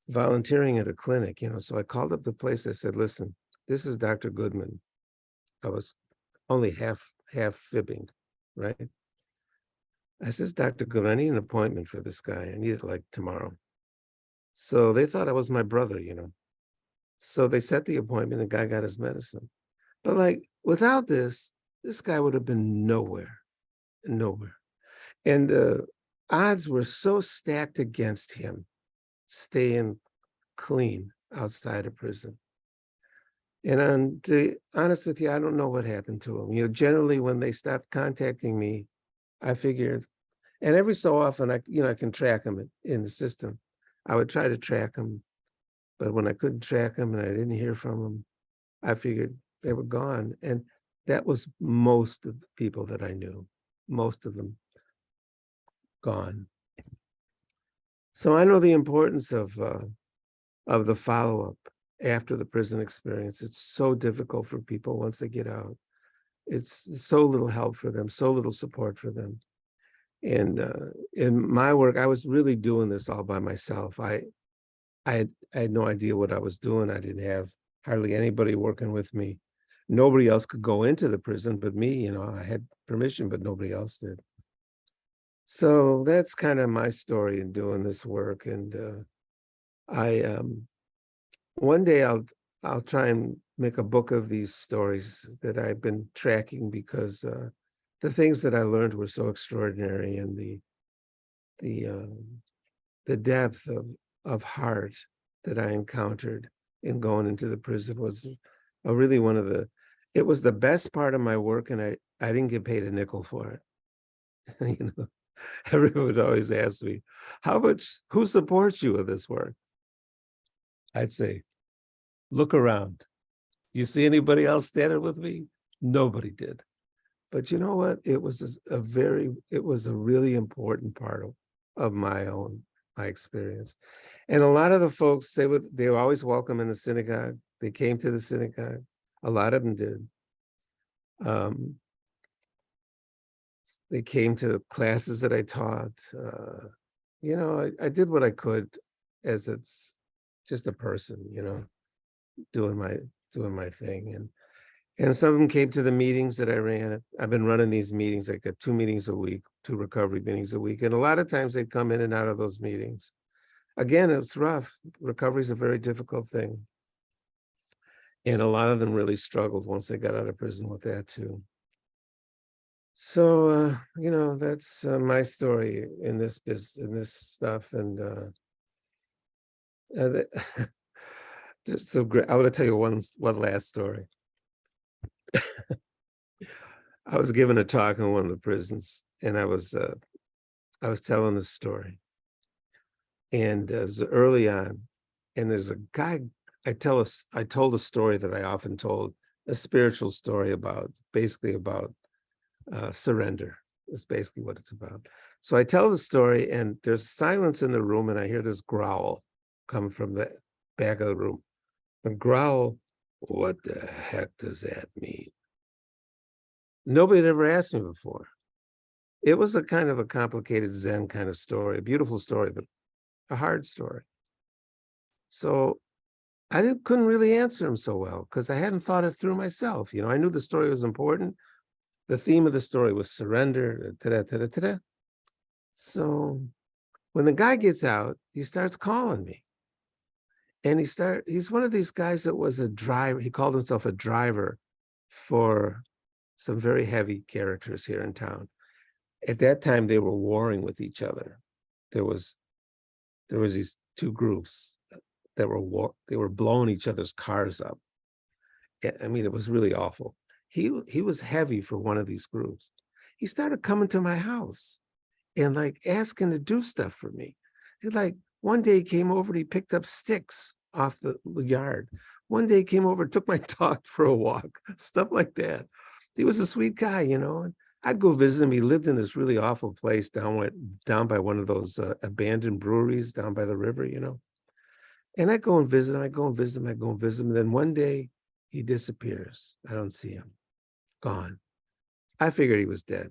C: volunteering at a clinic, so I called up the place. I said, listen, this is Dr. Goodman. I was only half fibbing, right? I says, Dr. Goodman, I need an appointment for this guy. I need it like tomorrow. So they thought I was my brother, So they set the appointment, the guy got his medicine. But like without this guy would have been nowhere. And the odds were so stacked against him staying clean outside of prison. And to be honest with you, I don't know what happened to him. Generally when they stopped contacting me, I figured, and every so often I can track him in the system. I would try to track him, but when I couldn't track him and I didn't hear from him, I figured they were gone. And that was most of the people that I knew, most of them gone. So I know the importance of the follow-up after the prison experience. It's so difficult for people once they get out. It's so little help for them, so little support for them. And in my work, I was really doing this all by myself. I had no idea what I was doing. I didn't have hardly anybody working with me. Nobody else could go into the prison but me. I had permission, but nobody else did. So that's kind of my story in doing this work. And one day I'll try and make a book of these stories that I've been tracking, because the things that I learned were so extraordinary, and the depth of heart that I encountered in going into the prison was really it was the best part of my work, and I didn't get paid a nickel for it. Everyone would always ask me, who supports you with this work? I'd say, look around. You see anybody else standing with me? Nobody did. But you know what? It was a really important part of my experience. And a lot of the folks, they were always welcome in the synagogue. They came to the synagogue. A lot of them did. They came to classes that I taught. I did what I could as it's just a person, doing my thing. And some of them came to the meetings that I ran. I've been running these meetings. I got 2 meetings a week, 2 recovery meetings a week. And a lot of times they'd come in and out of those meetings. Again, it's rough. Recovery is a very difficult thing. And a lot of them really struggled once they got out of prison with that too. So, that's my story in this stuff. And just so great. I want to tell you one last story. I was given a talk in one of the prisons, and I was telling this story. And it was early on, and there's a guy. I told a story that I often told, a spiritual story about surrender. That's basically what it's about. So I tell the story, and there's silence in the room, and I hear this growl come from the back of the room. The growl, what the heck does that mean? Nobody had ever asked me before. It was a kind of a complicated Zen kind of story, a beautiful story, but a hard story. So I couldn't really answer him so well because I hadn't thought it through myself. I knew the story was important. The theme of the story was surrender. So when the guy gets out, he starts calling me. And he's one of these guys that was a driver. He called himself a driver for some very heavy characters here in town. At that time, they were warring with each other. There was these 2 groups that were blowing each other's cars up. I mean, it was really awful. He was heavy for one of these groups. He started coming to my house and like asking to do stuff for me. One day he came over and he picked up sticks off the yard. One day he came over and took my dog for a walk, stuff like that. He was a sweet guy, and I'd go visit him. He lived in this really awful place down by one of those abandoned breweries down by the river, And I go and visit him. I go and visit him. And then one day he disappears. I don't see him. Gone. I figured he was dead.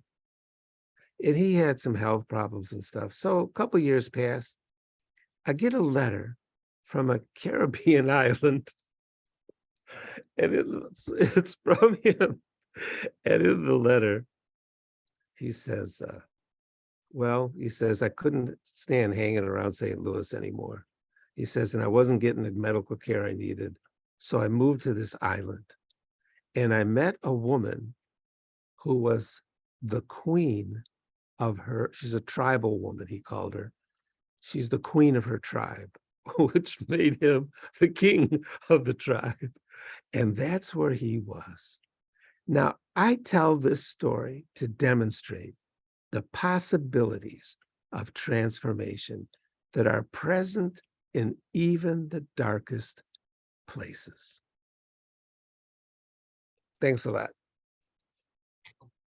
C: And he had some health problems and stuff. So a couple of years passed. I get a letter from a Caribbean island. And it's from him. And in the letter, he says, I couldn't stand hanging around St. Louis anymore. He says, and I wasn't getting the medical care I needed. So I moved to this island. And I met a woman who was the queen of she's a tribal woman, he called her. She's the queen of her tribe, which made him the king of the tribe. And that's where he was. Now, I tell this story to demonstrate the possibilities of transformation that are present in even the darkest places. Thanks a lot.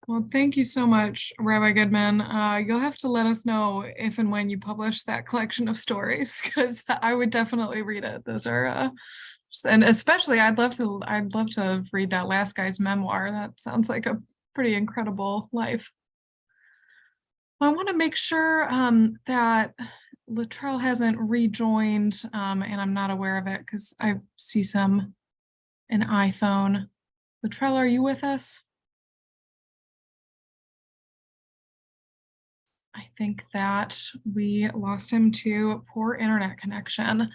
A: Well, thank you so much, Rabbi Goodman. You'll have to let us know if and when you publish that collection of stories, because I would definitely read it. Those are, and especially I'd love to read that last guy's memoir. That sounds like a pretty incredible life. I want to make sure that Latrell hasn't rejoined, and I'm not aware of it because I see an iPhone. Latrell, are you with us? I think that we lost him to poor internet connection.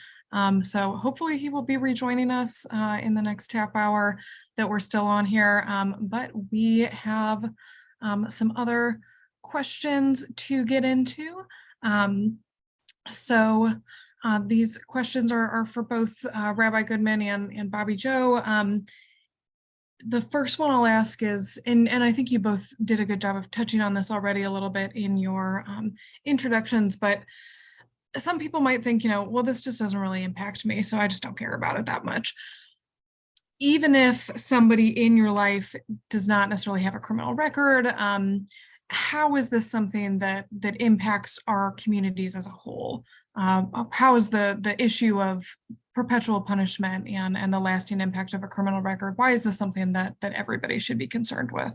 A: So hopefully he will be rejoining us in the next half hour that we're still on here. But we have some other questions to get into. So these questions are for both Rabbi Goodman and Bobbi Jo. The first one I'll ask is, and I think you both did a good job of touching on this already a little bit in your introductions, but some people might think, well, this just doesn't really impact me, so I just don't care about it that much. Even if somebody in your life does not necessarily have a criminal record, how is this something that impacts our communities as a whole? How is the issue of perpetual punishment and the lasting impact of a criminal record, why is this something that everybody should be concerned with?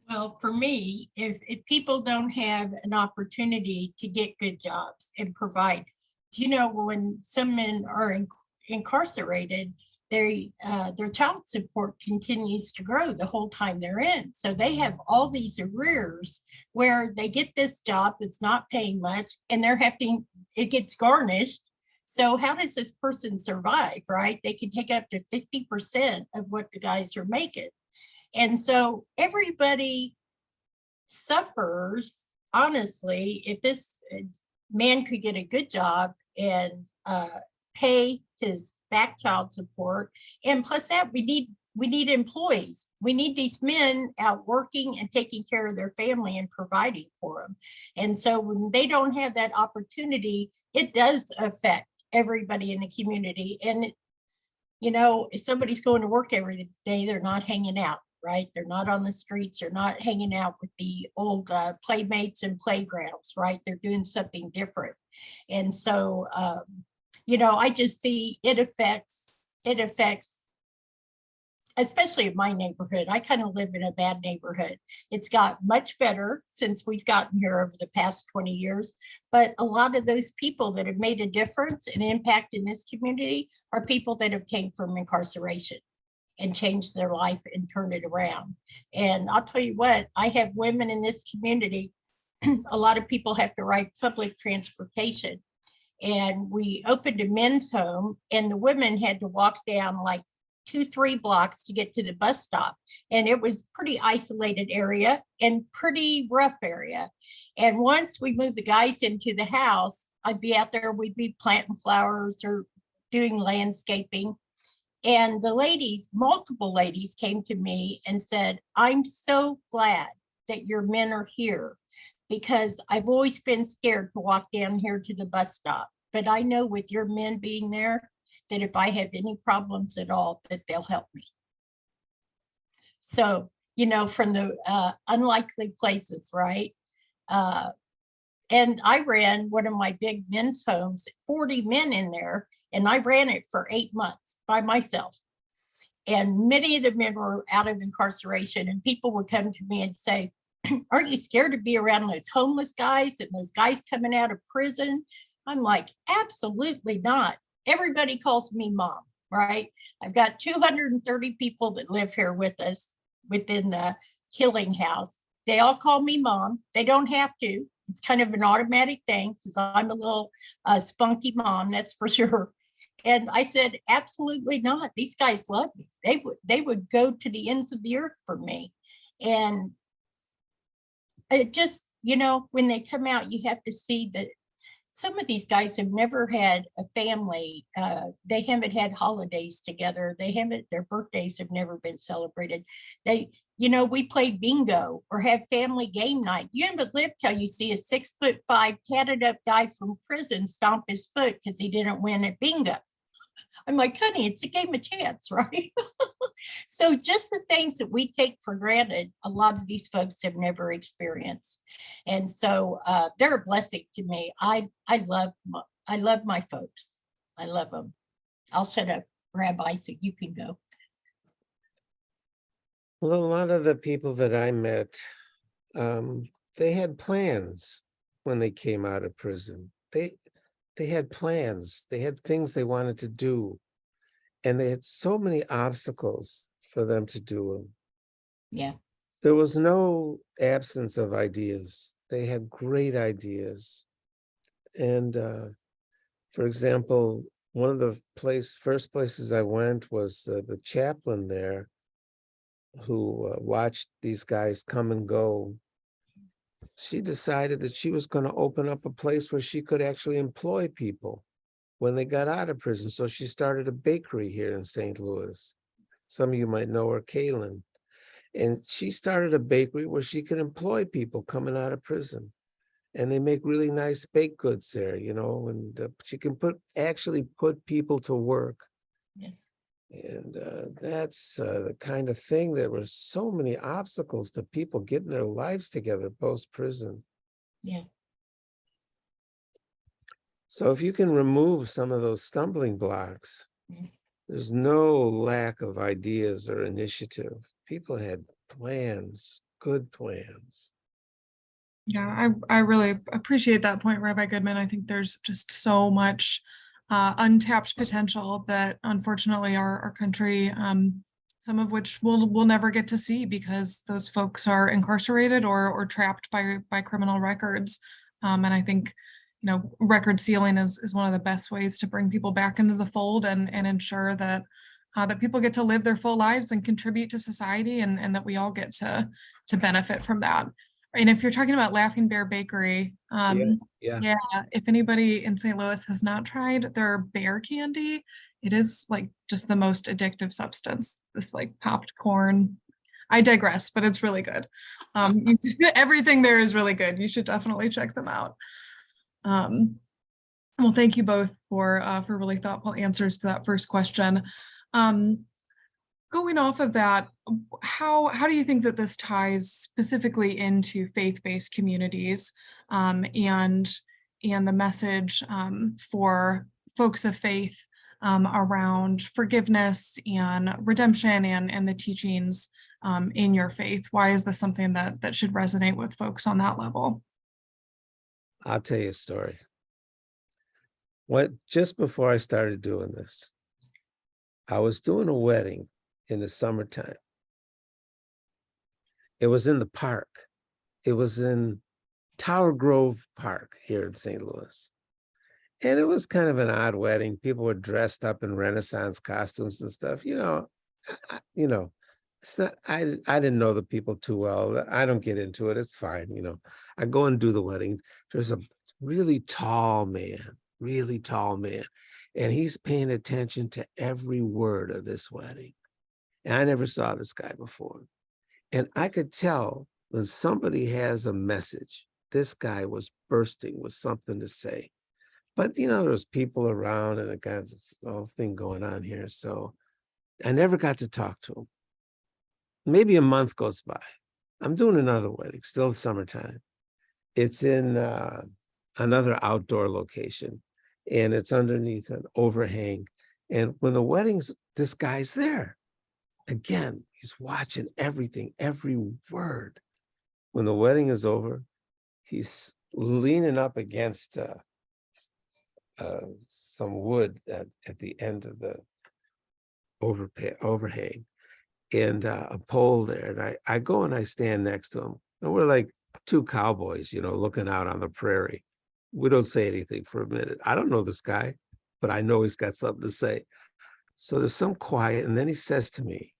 B: Well, for me, if people don't have an opportunity to get good jobs and provide, when some men are incarcerated, their child support continues to grow the whole time they're in. So they have all these arrears where they get this job that's not paying much and it gets garnished. So how does this person survive, right? They can take up to 50% of what the guys are making. And so everybody suffers, honestly, if this man could get a good job and pay his back child support. And plus that, we need employees. We need these men out working and taking care of their family and providing for them. And so when they don't have that opportunity, it does affect everybody in the community. And, if somebody's going to work every day, they're not hanging out, right? They're not on the streets. They're not hanging out with the old playmates and playgrounds, right? They're doing something different. And so, I just see it affects, especially in my neighborhood. I kind of live in a bad neighborhood. It's got much better since we've gotten here over the past 20 years. But a lot of those people that have made a difference and impact in this community are people that have came from incarceration and changed their life and turned it around. And I'll tell you what, I have women in this community. A lot of people have to ride public transportation. And we opened a men's home and the women had to walk down like 2-3 blocks to get to the bus stop. And it was pretty isolated area and pretty rough area. And once we moved the guys into the house, I'd be out there, we'd be planting flowers or doing landscaping. And the ladies, multiple ladies came to me and said, I'm so glad that your men are here because I've always been scared to walk down here to the bus stop. But I know with your men being there, that if I have any problems at all, that they'll help me. So, from the unlikely places, right? And I ran one of my big men's homes, 40 men in there, and I ran it for 8 months by myself. And many of the men were out of incarceration, and people would come to me and say, aren't you scared to be around those homeless guys and those guys coming out of prison? I'm like, absolutely not. Everybody calls me mom, right? I've got 230 people that live here with us within the healing house. They all call me mom. They don't have to. It's kind of an automatic thing because I'm a little spunky mom, that's for sure. And I said, absolutely not. These guys love me. They would go to the ends of the earth for me. And it just, when they come out, you have to see that some of these guys have never had a family. They haven't had holidays together. Their birthdays have never been celebrated. We play bingo or have family game night. You haven't lived till you see a 6'5" tatted up guy from prison stomp his foot because he didn't win at bingo. I'm like, honey, it's a game of chance, right? So just the things that we take for granted, a lot of these folks have never experienced. And so they're a blessing to me. I love my folks. I love them. I'll shut up, Rabbi, so you can go.
C: Well, a lot of the people that I met, they had plans when they came out of prison. They had plans. They had things they wanted to do. And they had so many obstacles for them to do them.
B: Yeah.
C: There was no absence of ideas. They had great ideas. And for example, one of the first places I went was the chaplain there who watched these guys come and go. She decided that she was going to open up a place where she could actually employ people when they got out of prison. So she started a bakery here in St. Louis. Some of you might know her, Kaylin. And she started a bakery where she could employ people coming out of prison. And they make really nice baked goods there, and she can actually put people to work.
B: Yes.
C: And that's the kind of thing. There were so many obstacles to people getting their lives together post-prison.
B: Yeah.
C: So if you can remove some of those stumbling blocks, there's no lack of ideas or initiative. People had plans, good plans.
A: Yeah, I really appreciate that point, Rabbi Goodman. I think there's just so much untapped potential that unfortunately our country, some of which we'll never get to see because those folks are incarcerated or trapped by criminal records. And I think, record sealing is one of the best ways to bring people back into the fold and ensure that that people get to live their full lives and contribute to society, and that we all get to benefit from that. And if you're talking about Laughing Bear Bakery,
C: Yeah.
A: if anybody in St. Louis has not tried their bear candy, it is like just the most addictive substance. This like popped corn. I digress, but it's really good. Everything there is really good. You should definitely check them out. Well, thank you both for really thoughtful answers to that first question. Going off of that, how do you think that this ties specifically into faith-based communities, and the message for folks of faith around forgiveness and redemption and the teachings in your faith? Why is this something that should resonate with folks on that level?
C: I'll tell you a story. Just before I started doing this, I was doing a wedding in the summertime. It was in the park. It was in Tower Grove Park here in St. Louis. And it was kind of an odd wedding. People were dressed up in Renaissance costumes and stuff. It's not, I didn't know the people too well. I don't get into it. It's fine. I go and do the wedding. There's a really tall man, and he's paying attention to every word of this wedding. And I never saw this guy before. And I could tell when somebody has a message, this guy was bursting with something to say. But, there's people around and a kind of this whole thing going on here. So I never got to talk to him. Maybe a month goes by. I'm doing another wedding, still summertime. It's in another outdoor location, and it's underneath an overhang. And when the wedding's, this guy's there. Again, he's watching everything, every word. When the wedding is over, he's leaning up against some wood at the end of the overhang, and a pole there. And I go and I stand next to him. And we're like two cowboys, looking out on the prairie. We don't say anything for a minute. I don't know this guy, but I know he's got something to say. So there's some quiet, and then he says to me,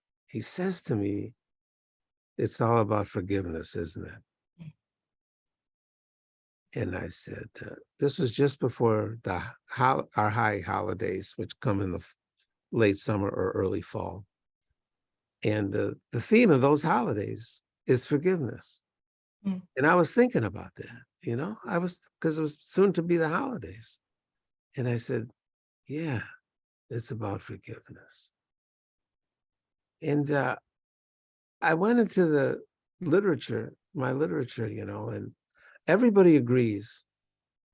C: it's all about forgiveness, isn't it? And I said, this was just before our high holidays, which come in the late summer or early fall. And the theme of those holidays is forgiveness. Mm. And I was thinking about that, because it was soon to be the holidays. And I said, yeah, it's about forgiveness. And I went into the literature, and everybody agrees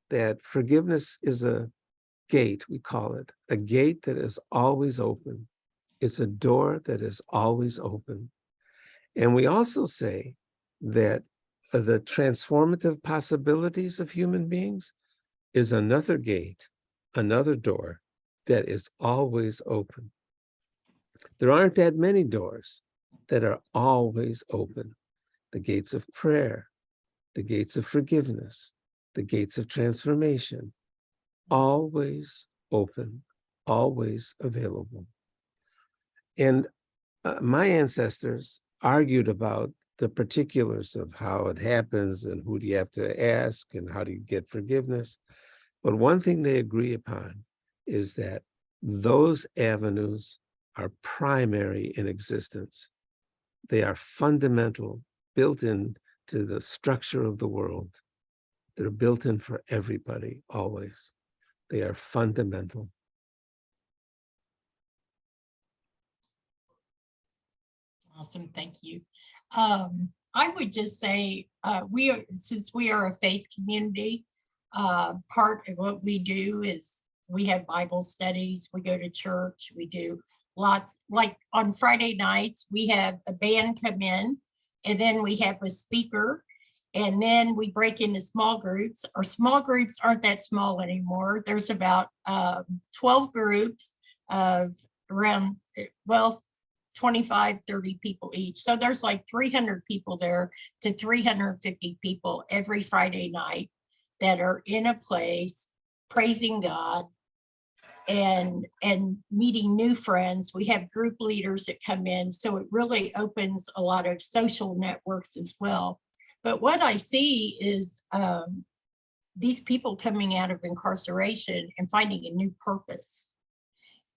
C: that forgiveness is a gate, we call it, a gate that is always open. It's a door that is always open. And we also say that the transformative possibilities of human beings is another gate, another door that is always open. There aren't that many doors that are always open. The gates of prayer, the gates of forgiveness, the gates of transformation, always open, always available. And my ancestors argued about the particulars of how it happens and who do you have to ask and how do you get forgiveness. But one thing they agree upon is that those avenues are primary in existence. They are fundamental, built into the structure of the world. They're built in for everybody, always. They are fundamental.
B: Awesome, thank you. I would just say since we are a faith community, part of what we do is we have Bible studies, we go to church, we do lots, like on Friday nights, we have a band come in, and then we have a speaker, And then we break into small groups. Our small groups aren't that small anymore. There's about 12 groups of around, well, 25, 30 people each. So there's like 300 people there to 350 people every Friday night that are in a place praising God and meeting new friends. We have group leaders that come in. So it really opens a lot of social networks as well. But what I see is these people coming out of incarceration and finding a new purpose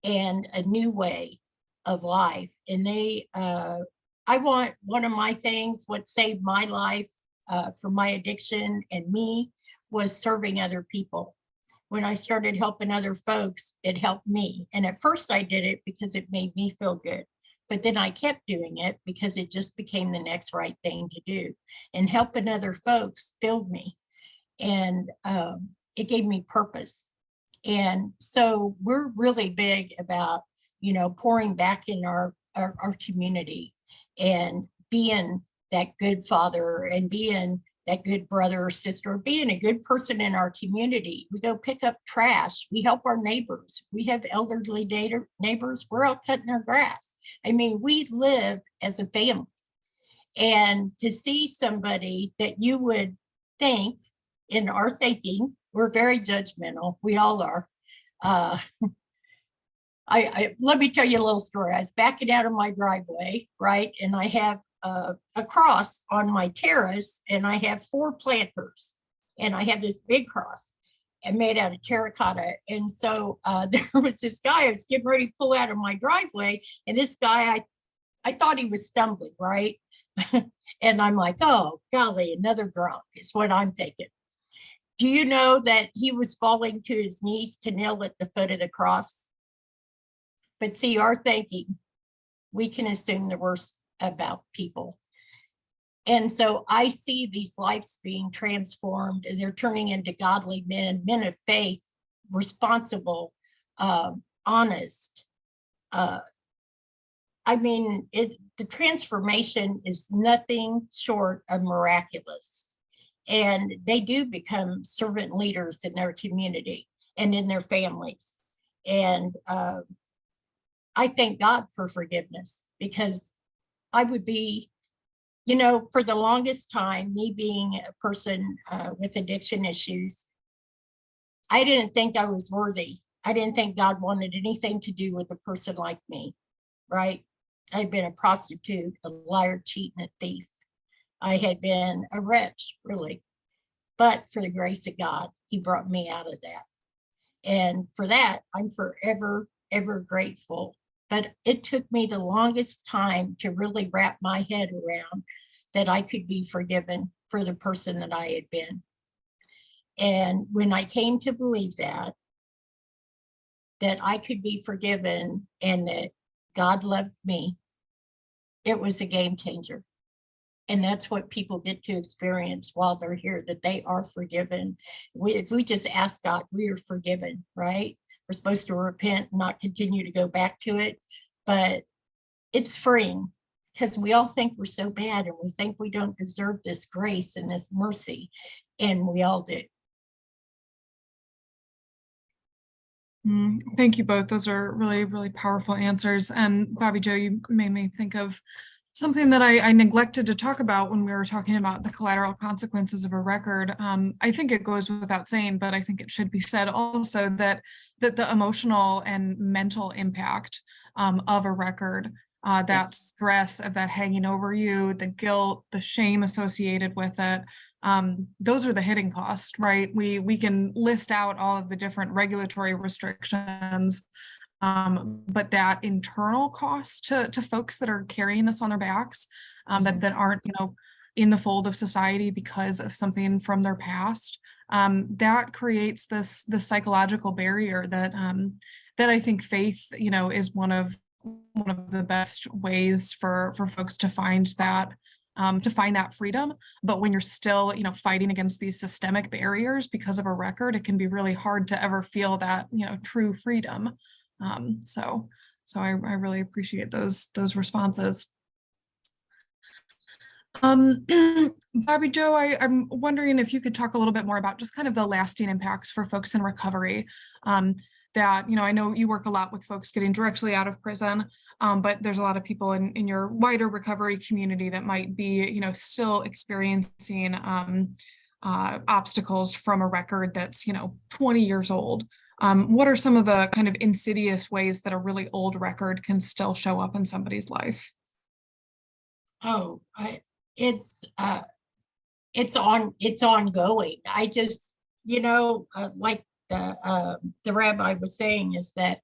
B: and a new way of life. And I want, one of my things, what saved my life from my addiction and me was serving other people. When I started helping other folks, it helped me. And at first I did it because it made me feel good. But then I kept doing it because it just became the next right thing to do. And helping other folks filled me. And it gave me purpose. And so we're really big about, pouring back in our community and being that good father and being that good brother or sister, being a good person in our community. We go pick up trash. We help our neighbors. We have elderly neighbors. We're out cutting their grass. I mean, we live as a family. And to see somebody that you would think, in our thinking, we're very judgmental. We all are. Let me tell you a little story. I was backing out of my driveway, right? And I have a cross on my terrace, and I have 4 planters, and I have this big cross and made out of terracotta. And so there was this guy I was getting ready to pull out of my driveway, and this guy, I thought he was stumbling, right? And I'm like, oh, golly, another drunk is what I'm thinking. Do you know that he was falling to his knees to kneel at the foot of the cross? But see, our thinking, we can assume the worst about people. And so I see these lives being transformed, and they're turning into godly men of faith, responsible, honest. I mean, the transformation is nothing short of miraculous. And they do become servant leaders in their community and in their families. And I thank God for forgiveness, because I would be, for the longest time, me being a person with addiction issues, I didn't think I was worthy. I didn't think God wanted anything to do with a person like me, right? I'd been a prostitute, a liar, cheat, and a thief. I had been a wretch, really. But for the grace of God, he brought me out of that. And for that, I'm forever, ever grateful. But it took me the longest time to really wrap my head around that I could be forgiven for the person that I had been. And when I came to believe that I could be forgiven and that God loved me, it was a game changer. And that's what people get to experience while they're here, that they are forgiven. If we just ask God, we are forgiven, right? We're supposed to repent and not continue to go back to it. But it's freeing, because we all think we're so bad and we think we don't deserve this grace and this mercy. And we all do.
A: Thank you both. Those are really, really powerful answers. And Bobbi Jo, you made me think of something that I neglected to talk about when we were talking about the collateral consequences of a record. I think it goes without saying, but I think it should be said also that the emotional and mental impact of a record, that stress of that hanging over you, the guilt, the shame associated with it, those are the hitting costs, right? We can list out all of the different regulatory restrictions, but that internal cost to folks that are carrying this on their backs, that aren't, in the fold of society because of something from their past, that creates this psychological barrier that I think faith, is one of the best ways for folks to find that freedom. But when you're still, fighting against these systemic barriers because of a record, it can be really hard to ever feel that, true freedom. So I really appreciate those responses. Bobbi Jo, I'm wondering if you could talk a little bit more about just kind of the lasting impacts for folks in recovery. That, I know you work a lot with folks getting directly out of prison, but there's a lot of people in your wider recovery community that might be, still experiencing obstacles from a record that's, 20 years old. What are some of the kind of insidious ways that a really old record can still show up in somebody's life?
B: Oh, it's it's ongoing. I just, like the rabbi was saying, is that,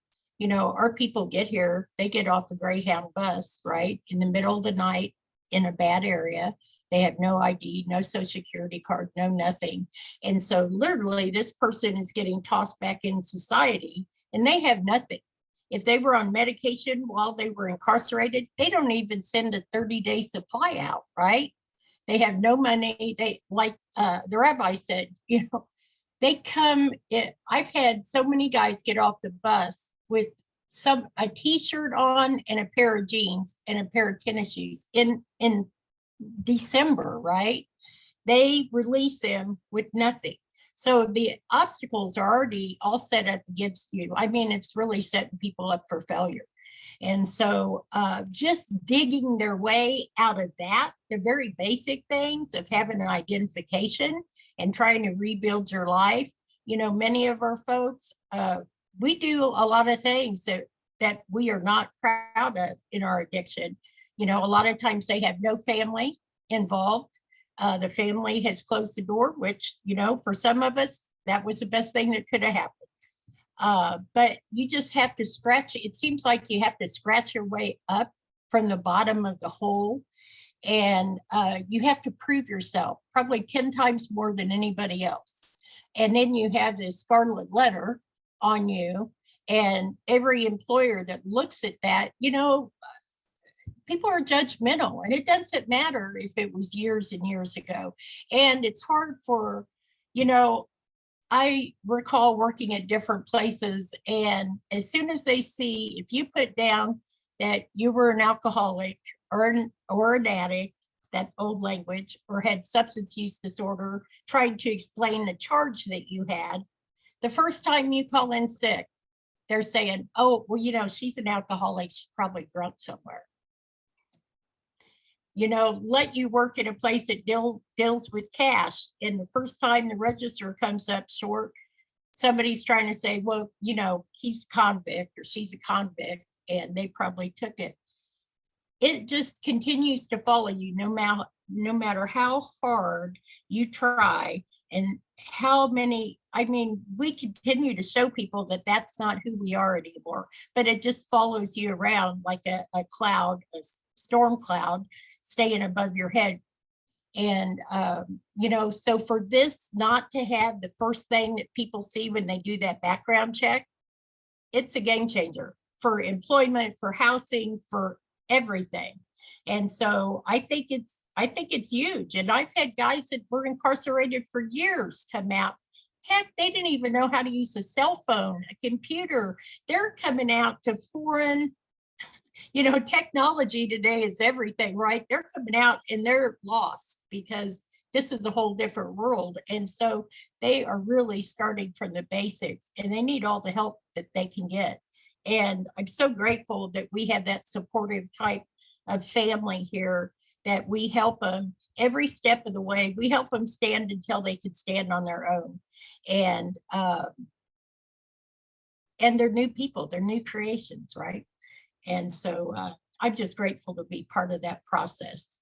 B: our people get here, they get off a Greyhound bus, right, in the middle of the night in a bad area. They have no ID, no social security card, no nothing. And so literally this person is getting tossed back in society and they have nothing. If they were on medication while they were incarcerated, they don't even send a 30-day supply out, right? They have no money. They, like the rabbi said, they come, I've had so many guys get off the bus with a t-shirt on and a pair of jeans and a pair of tennis shoes in December, right? They release them with nothing. So the obstacles are already all set up against you. I mean, it's really setting people up for failure. And so just digging their way out of that, the very basic things of having an identification and trying to rebuild your life. Many of our folks, we do a lot of things that we are not proud of in our addiction. A lot of times they have no family involved. The family has closed the door, which, for some of us, that was the best thing that could have happened. But you just have to scratch. It seems like you have to scratch your way up from the bottom of the hole. And you have to prove yourself probably 10 times more than anybody else. And then you have this scarlet letter on you. And every employer that looks at that, people are judgmental, and it doesn't matter if it was years and years ago. And it's hard for, I recall working at different places, and as soon as they see, if you put down that you were an alcoholic or an addict, that old language, or had substance use disorder, trying to explain the charge that you had, the first time you call in sick, they're saying, oh, well, she's an alcoholic, she's probably drunk somewhere. Let you work in a place that deals with cash. And the first time the register comes up short, somebody's trying to say, well, he's a convict or she's a convict, and they probably took it. It just continues to follow you no matter how hard you try and how many, we continue to show people that that's not who we are anymore, but it just follows you around like a cloud, a storm cloud, staying above your head. And, so for this not to have the first thing that people see when they do that background check, it's a game changer for employment, for housing, for everything. And so I think it's huge. And I've had guys that were incarcerated for years come out. Heck, they didn't even know how to use a cell phone, a computer. They're coming out to foreign, technology today is everything, right? They're coming out and they're lost because this is a whole different world. And so they are really starting from the basics, and they need all the help that they can get. And I'm so grateful that we have that supportive type of family here, that we help them every step of the way. We help them stand until they can stand on their own. And they're new people, they're new creations, right? And so I'm just grateful to be part of that process.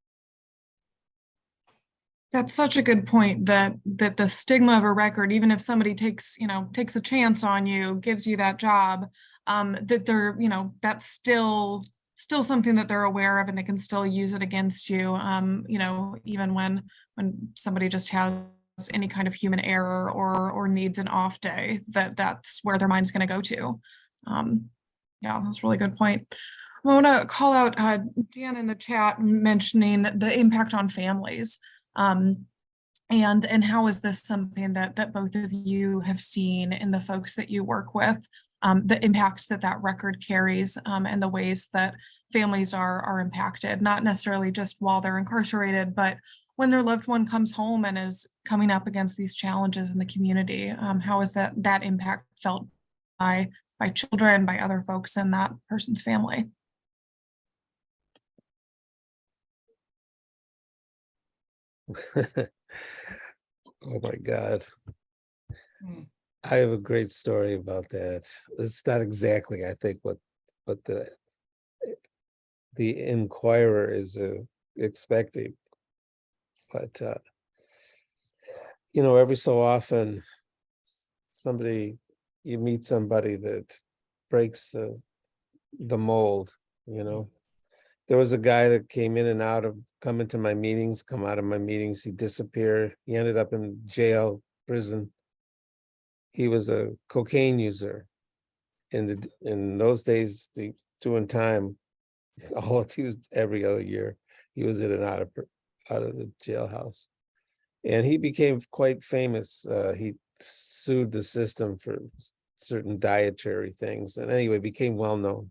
A: That's such a good point, that the stigma of a record, even if somebody takes a chance on you, gives you that job, that they're, that's still something that they're aware of, and they can still use it against you, even when somebody just has any kind of human error or needs an off day, that's where their mind's going to go to. Yeah, that's a really good point. I want to call out Dan in the chat mentioning the impact on families. And how is this something that both of you have seen in the folks that you work with? the impact that that record carries, and the ways that families are impacted, not necessarily just while they're incarcerated, but when their loved one comes home and is coming up against these challenges in the community. How is that impact felt by children, by other folks in that person's family?
C: Oh my God.
B: Hmm.
C: I have a great story about that. It's not exactly, I think, what the Inquirer is expecting, but every so often you meet somebody that breaks the mold. There was a guy that came in and out of come into my meetings, come out of my meetings, he disappeared. He ended up in jail, prison. He was a cocaine user. In those days, doing time, he was every other year. He was in and out of the jailhouse, and he became quite famous. He sued the system for certain dietary things, and anyway, became well known.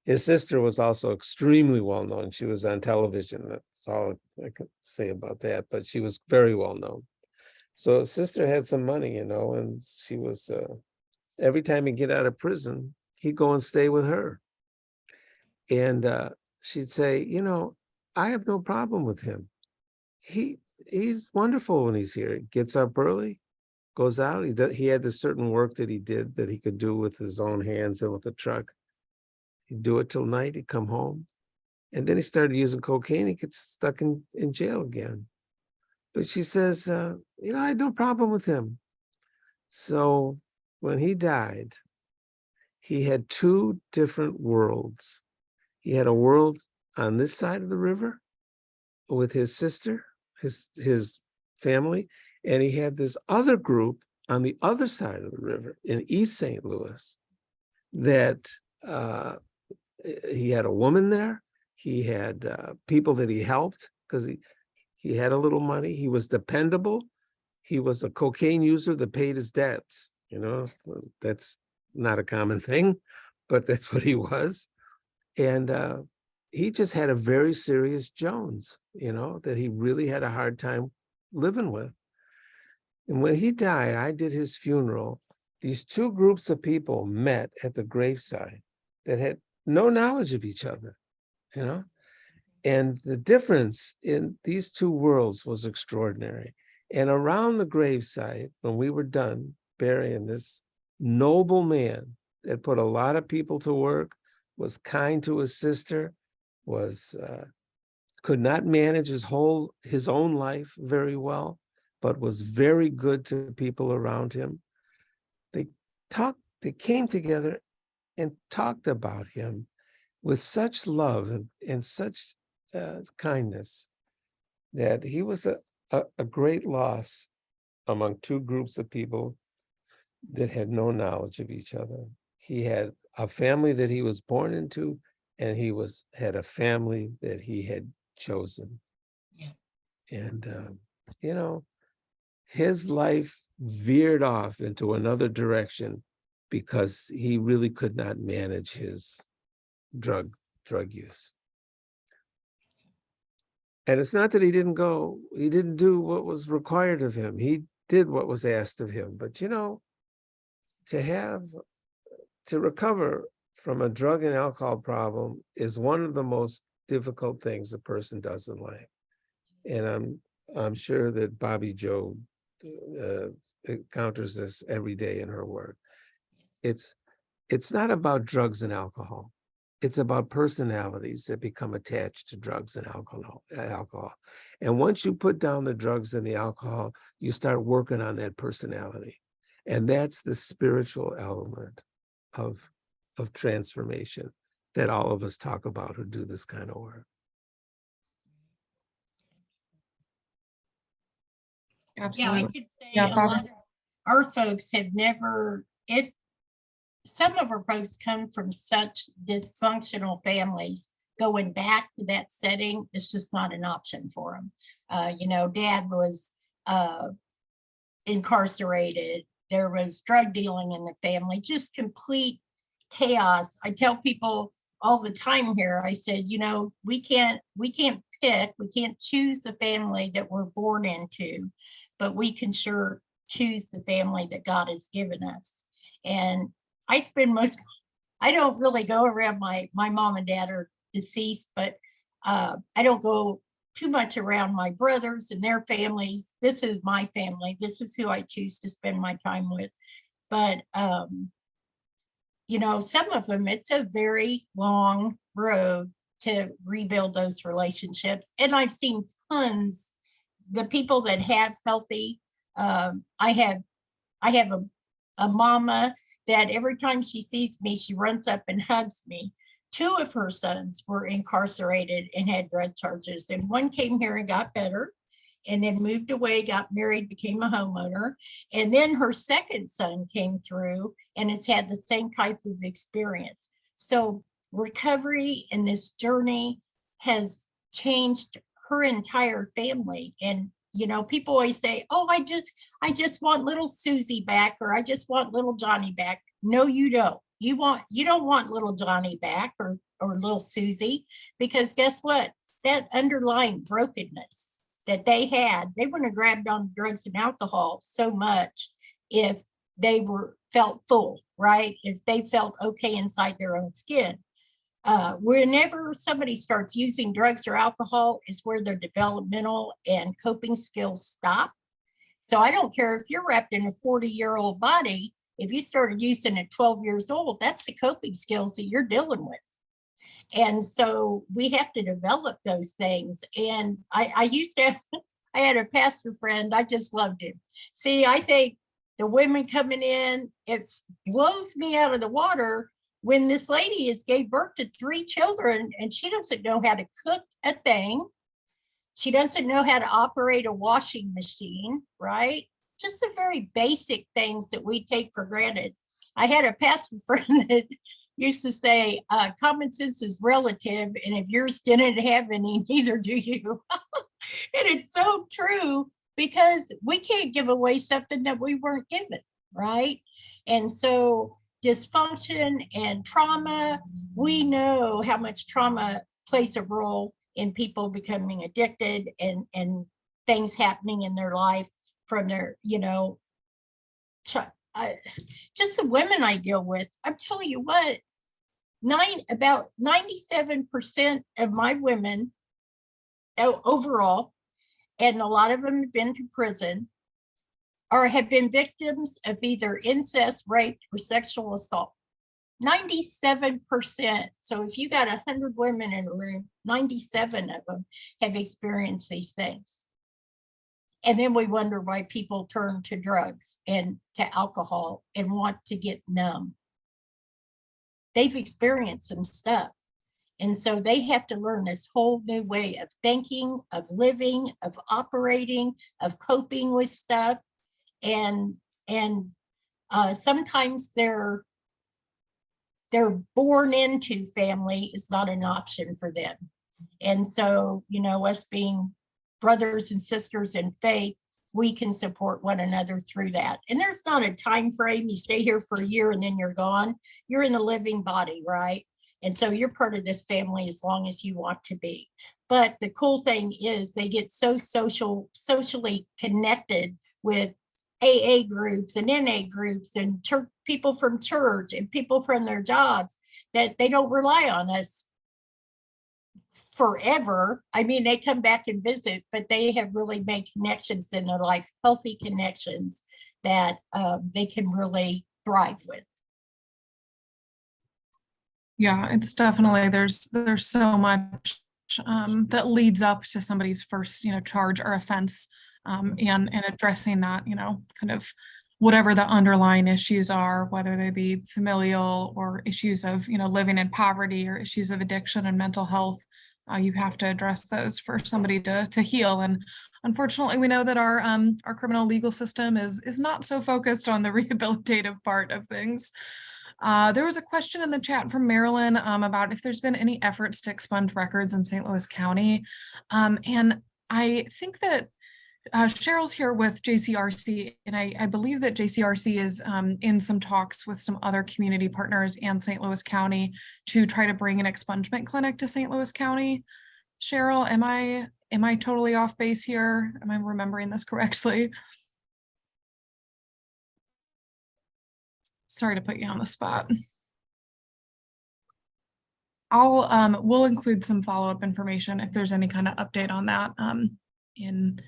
C: His sister was also extremely well known. She was on television. That's all I can say about that. But she was very well known. So his sister had some money, and she was. Every time he'd get out of prison, he'd go and stay with her. And she'd say, I have no problem with him. He's wonderful when he's here. He gets up early, goes out. He had this certain work that he did that he could do with his own hands and with a truck. He'd do it till night, he'd come home. And then he started using cocaine, he gets stuck in jail again. But she says, I had no problem with him. So when he died, he had two different worlds. He had a world on this side of the river with his sister, his family, and he had this other group on the other side of the river in East St. Louis that he had a woman there. He had people that he helped because he had a little money. He was dependable. He was a cocaine user that paid his debts. That's not a common thing, but that's what he was. And he just had a very serious Jones, that he really had a hard time living with. And when he died, I did his funeral. These two groups of people met at the graveside that had no knowledge of each other, and the difference in these two worlds was extraordinary. And around the graveside, when we were done burying this noble man that put a lot of people to work, was kind to his sister, could not manage his own life very well, but was very good to people around him. They came together and talked about him with such love and such kindness that he was a great loss among two groups of people that had no knowledge of each other. He had a family that he was born into, and he had a family that he had chosen.
B: Yeah.
C: And his life veered off into another direction because he really could not manage his drug use. And it's not that he didn't do what was required of him. He did what was asked of him. But to recover from a drug and alcohol problem is one of the most difficult things a person does in life. And I'm sure that Bobbi Jo encounters this every day in her work. It's not about drugs and alcohol. It's about personalities that become attached to drugs and alcohol. And once you put down the drugs and the alcohol, you start working on that personality. And that's the spiritual element of transformation that all of us talk about who do this kind of work.
A: Absolutely.
B: Yeah, I could say
A: Yeah,
B: a
A: Bob.
B: lot of our folks have never, if some of our folks come from such dysfunctional families, going back to that setting is just not an option for them. Dad was incarcerated. There was drug dealing in the family, just complete chaos. I tell people all the time here, I said, we can't pick, we can't choose the family that we're born into, but we can sure choose the family that God has given us. And I don't really go around, my mom and dad are deceased, but I don't go too much around my brothers and their families. This is my family. This is who I choose to spend my time with. But some of them, it's a very long road to rebuild those relationships. And I've seen tons, the people that have healthy, I have a mama that every time she sees me, she runs up and hugs me. 2 of her sons were incarcerated and had drug charges, and one came here and got better, and then moved away, got married, became a homeowner. And then her second son came through and has had the same type of experience. So recovery and this journey has changed her entire family. And people always say, oh, I just want little Susie back, or I just want little Johnny back. No, you don't. You don't want little Johnny back, or little Susie, because guess what? That underlying brokenness that they had, they wouldn't have grabbed on drugs and alcohol so much if they felt full, right? If they felt okay inside their own skin. Whenever somebody starts using drugs or alcohol is where their developmental and coping skills stop. So I don't care if you're wrapped in a 40-year-old body, if you started using at 12 years old, that's the coping skills that you're dealing with. And so we have to develop those things. And I had a pastor friend, I just loved him. See, I think the women coming in, it blows me out of the water when this lady gave birth to 3 children and she doesn't know how to cook a thing. She doesn't know how to operate a washing machine, right? Just the very basic things that we take for granted. I had a pastor friend that used to say, common sense is relative, and if yours didn't have any, neither do you. And it's so true, because we can't give away something that we weren't given, right? And so dysfunction and trauma, we know how much trauma plays a role in people becoming addicted and things happening in their life from their, just the women I deal with. I'm telling you what, about 97% of my women overall, and a lot of them have been to prison, or have been victims of either incest, rape, or sexual assault. 97%. So if you got 100 women in a room, 97 of them have experienced these things. And then we wonder why people turn to drugs and to alcohol and want to get numb. They've experienced some stuff. And so they have to learn this whole new way of thinking, of living, of operating, of coping with stuff. And sometimes they're born into family is not an option for them. And so, us being brothers and sisters in faith, we can support one another through that. And there's not a time frame. You stay here for a year and then you're gone. You're in a living body, right? And so you're part of this family as long as you want to be. But the cool thing is they get so socially connected with AA groups and NA groups and church, people from church and people from their jobs, that they don't rely on us forever. I mean, they come back and visit, but they have really made connections in their life, healthy connections that they can really thrive with.
A: Yeah, it's definitely, there's so much that leads up to somebody's first, charge or offense, and addressing that, kind of whatever the underlying issues are, whether they be familial or issues of, living in poverty or issues of addiction and mental health. You have to address those for somebody to heal. And unfortunately, we know that our criminal legal system is not so focused on the rehabilitative part of things. There was a question in the chat from Marilyn about if there's been any efforts to expunge records in St. Louis County. And I think that Cheryl's here with JCRC, and I believe that JCRC is in some talks with some other community partners and St. Louis County to try to bring an expungement clinic to St. Louis County. Cheryl, am I totally off base here? Am I remembering this correctly? Sorry to put you on the spot. We'll include some follow-up information if there's any kind of update on that in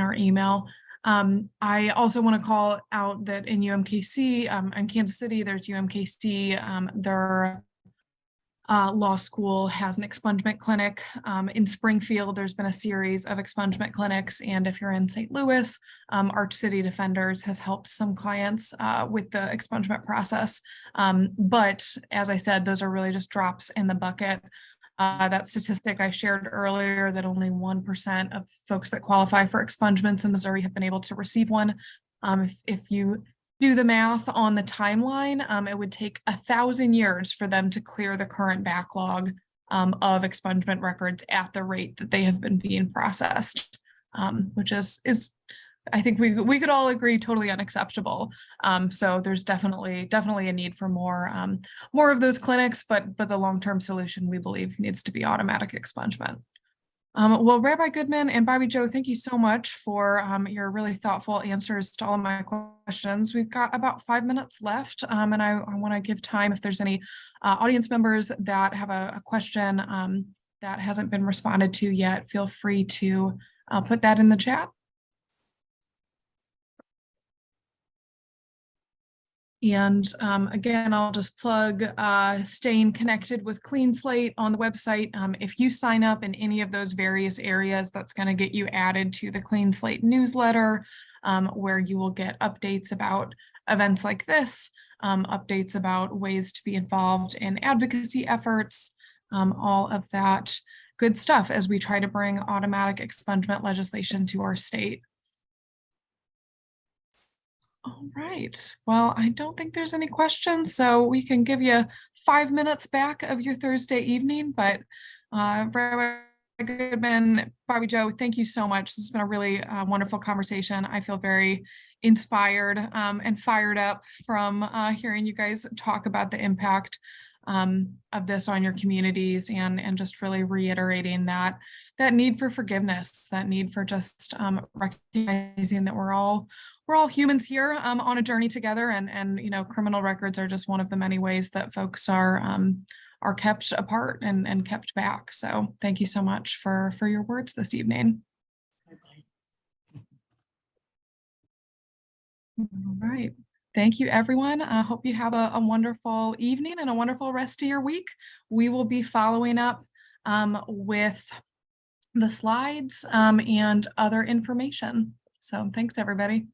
A: our email. I also want to call out that in UMKC, in Kansas City, there's UMKC, their law school has an expungement clinic. In Springfield, there's been a series of expungement clinics. And if you're in St. Louis, Arch City Defenders has helped some clients with the expungement process. But as I said, those are really just drops in the bucket. That statistic I shared earlier, that only 1% of folks that qualify for expungements in Missouri have been able to receive one. If you do the math on the timeline, it would take 1,000 years for them to clear the current backlog of expungement records at the rate that they have been being processed, which is I think we could all agree totally unacceptable. So there's definitely a need for more of those clinics, but the long-term solution, we believe, needs to be automatic expungement. Well, Rabbi Goodman and Bobbi Jo, thank you so much for your really thoughtful answers to all of my questions. We've got about 5 minutes left, and I want to give time if there's any audience members that have a question that hasn't been responded to yet. Feel free to put that in the chat. And again, I'll just plug staying connected with Clean Slate on the website. If you sign up in any of those various areas, that's going to get you added to the Clean Slate newsletter, where you will get updates about events like this, updates about ways to be involved in advocacy efforts, all of that good stuff as we try to bring automatic expungement legislation to our state. All right. Well, I don't think there's any questions, so we can give you 5 minutes back of your Thursday evening. But Rabbi Goodman, Bobbi Jo, thank you so much. This has been a really wonderful conversation. I feel very inspired and fired up from hearing you guys talk about the impact of this on your communities, and just really reiterating that need for forgiveness, that need for just recognizing that we're all humans here on a journey together, and criminal records are just one of the many ways that folks are kept apart and kept back. So thank you so much for your words this evening. All right. Thank you, everyone. I hope you have a wonderful evening and a wonderful rest of your week. We will be following up with the slides and other information. So thanks, everybody.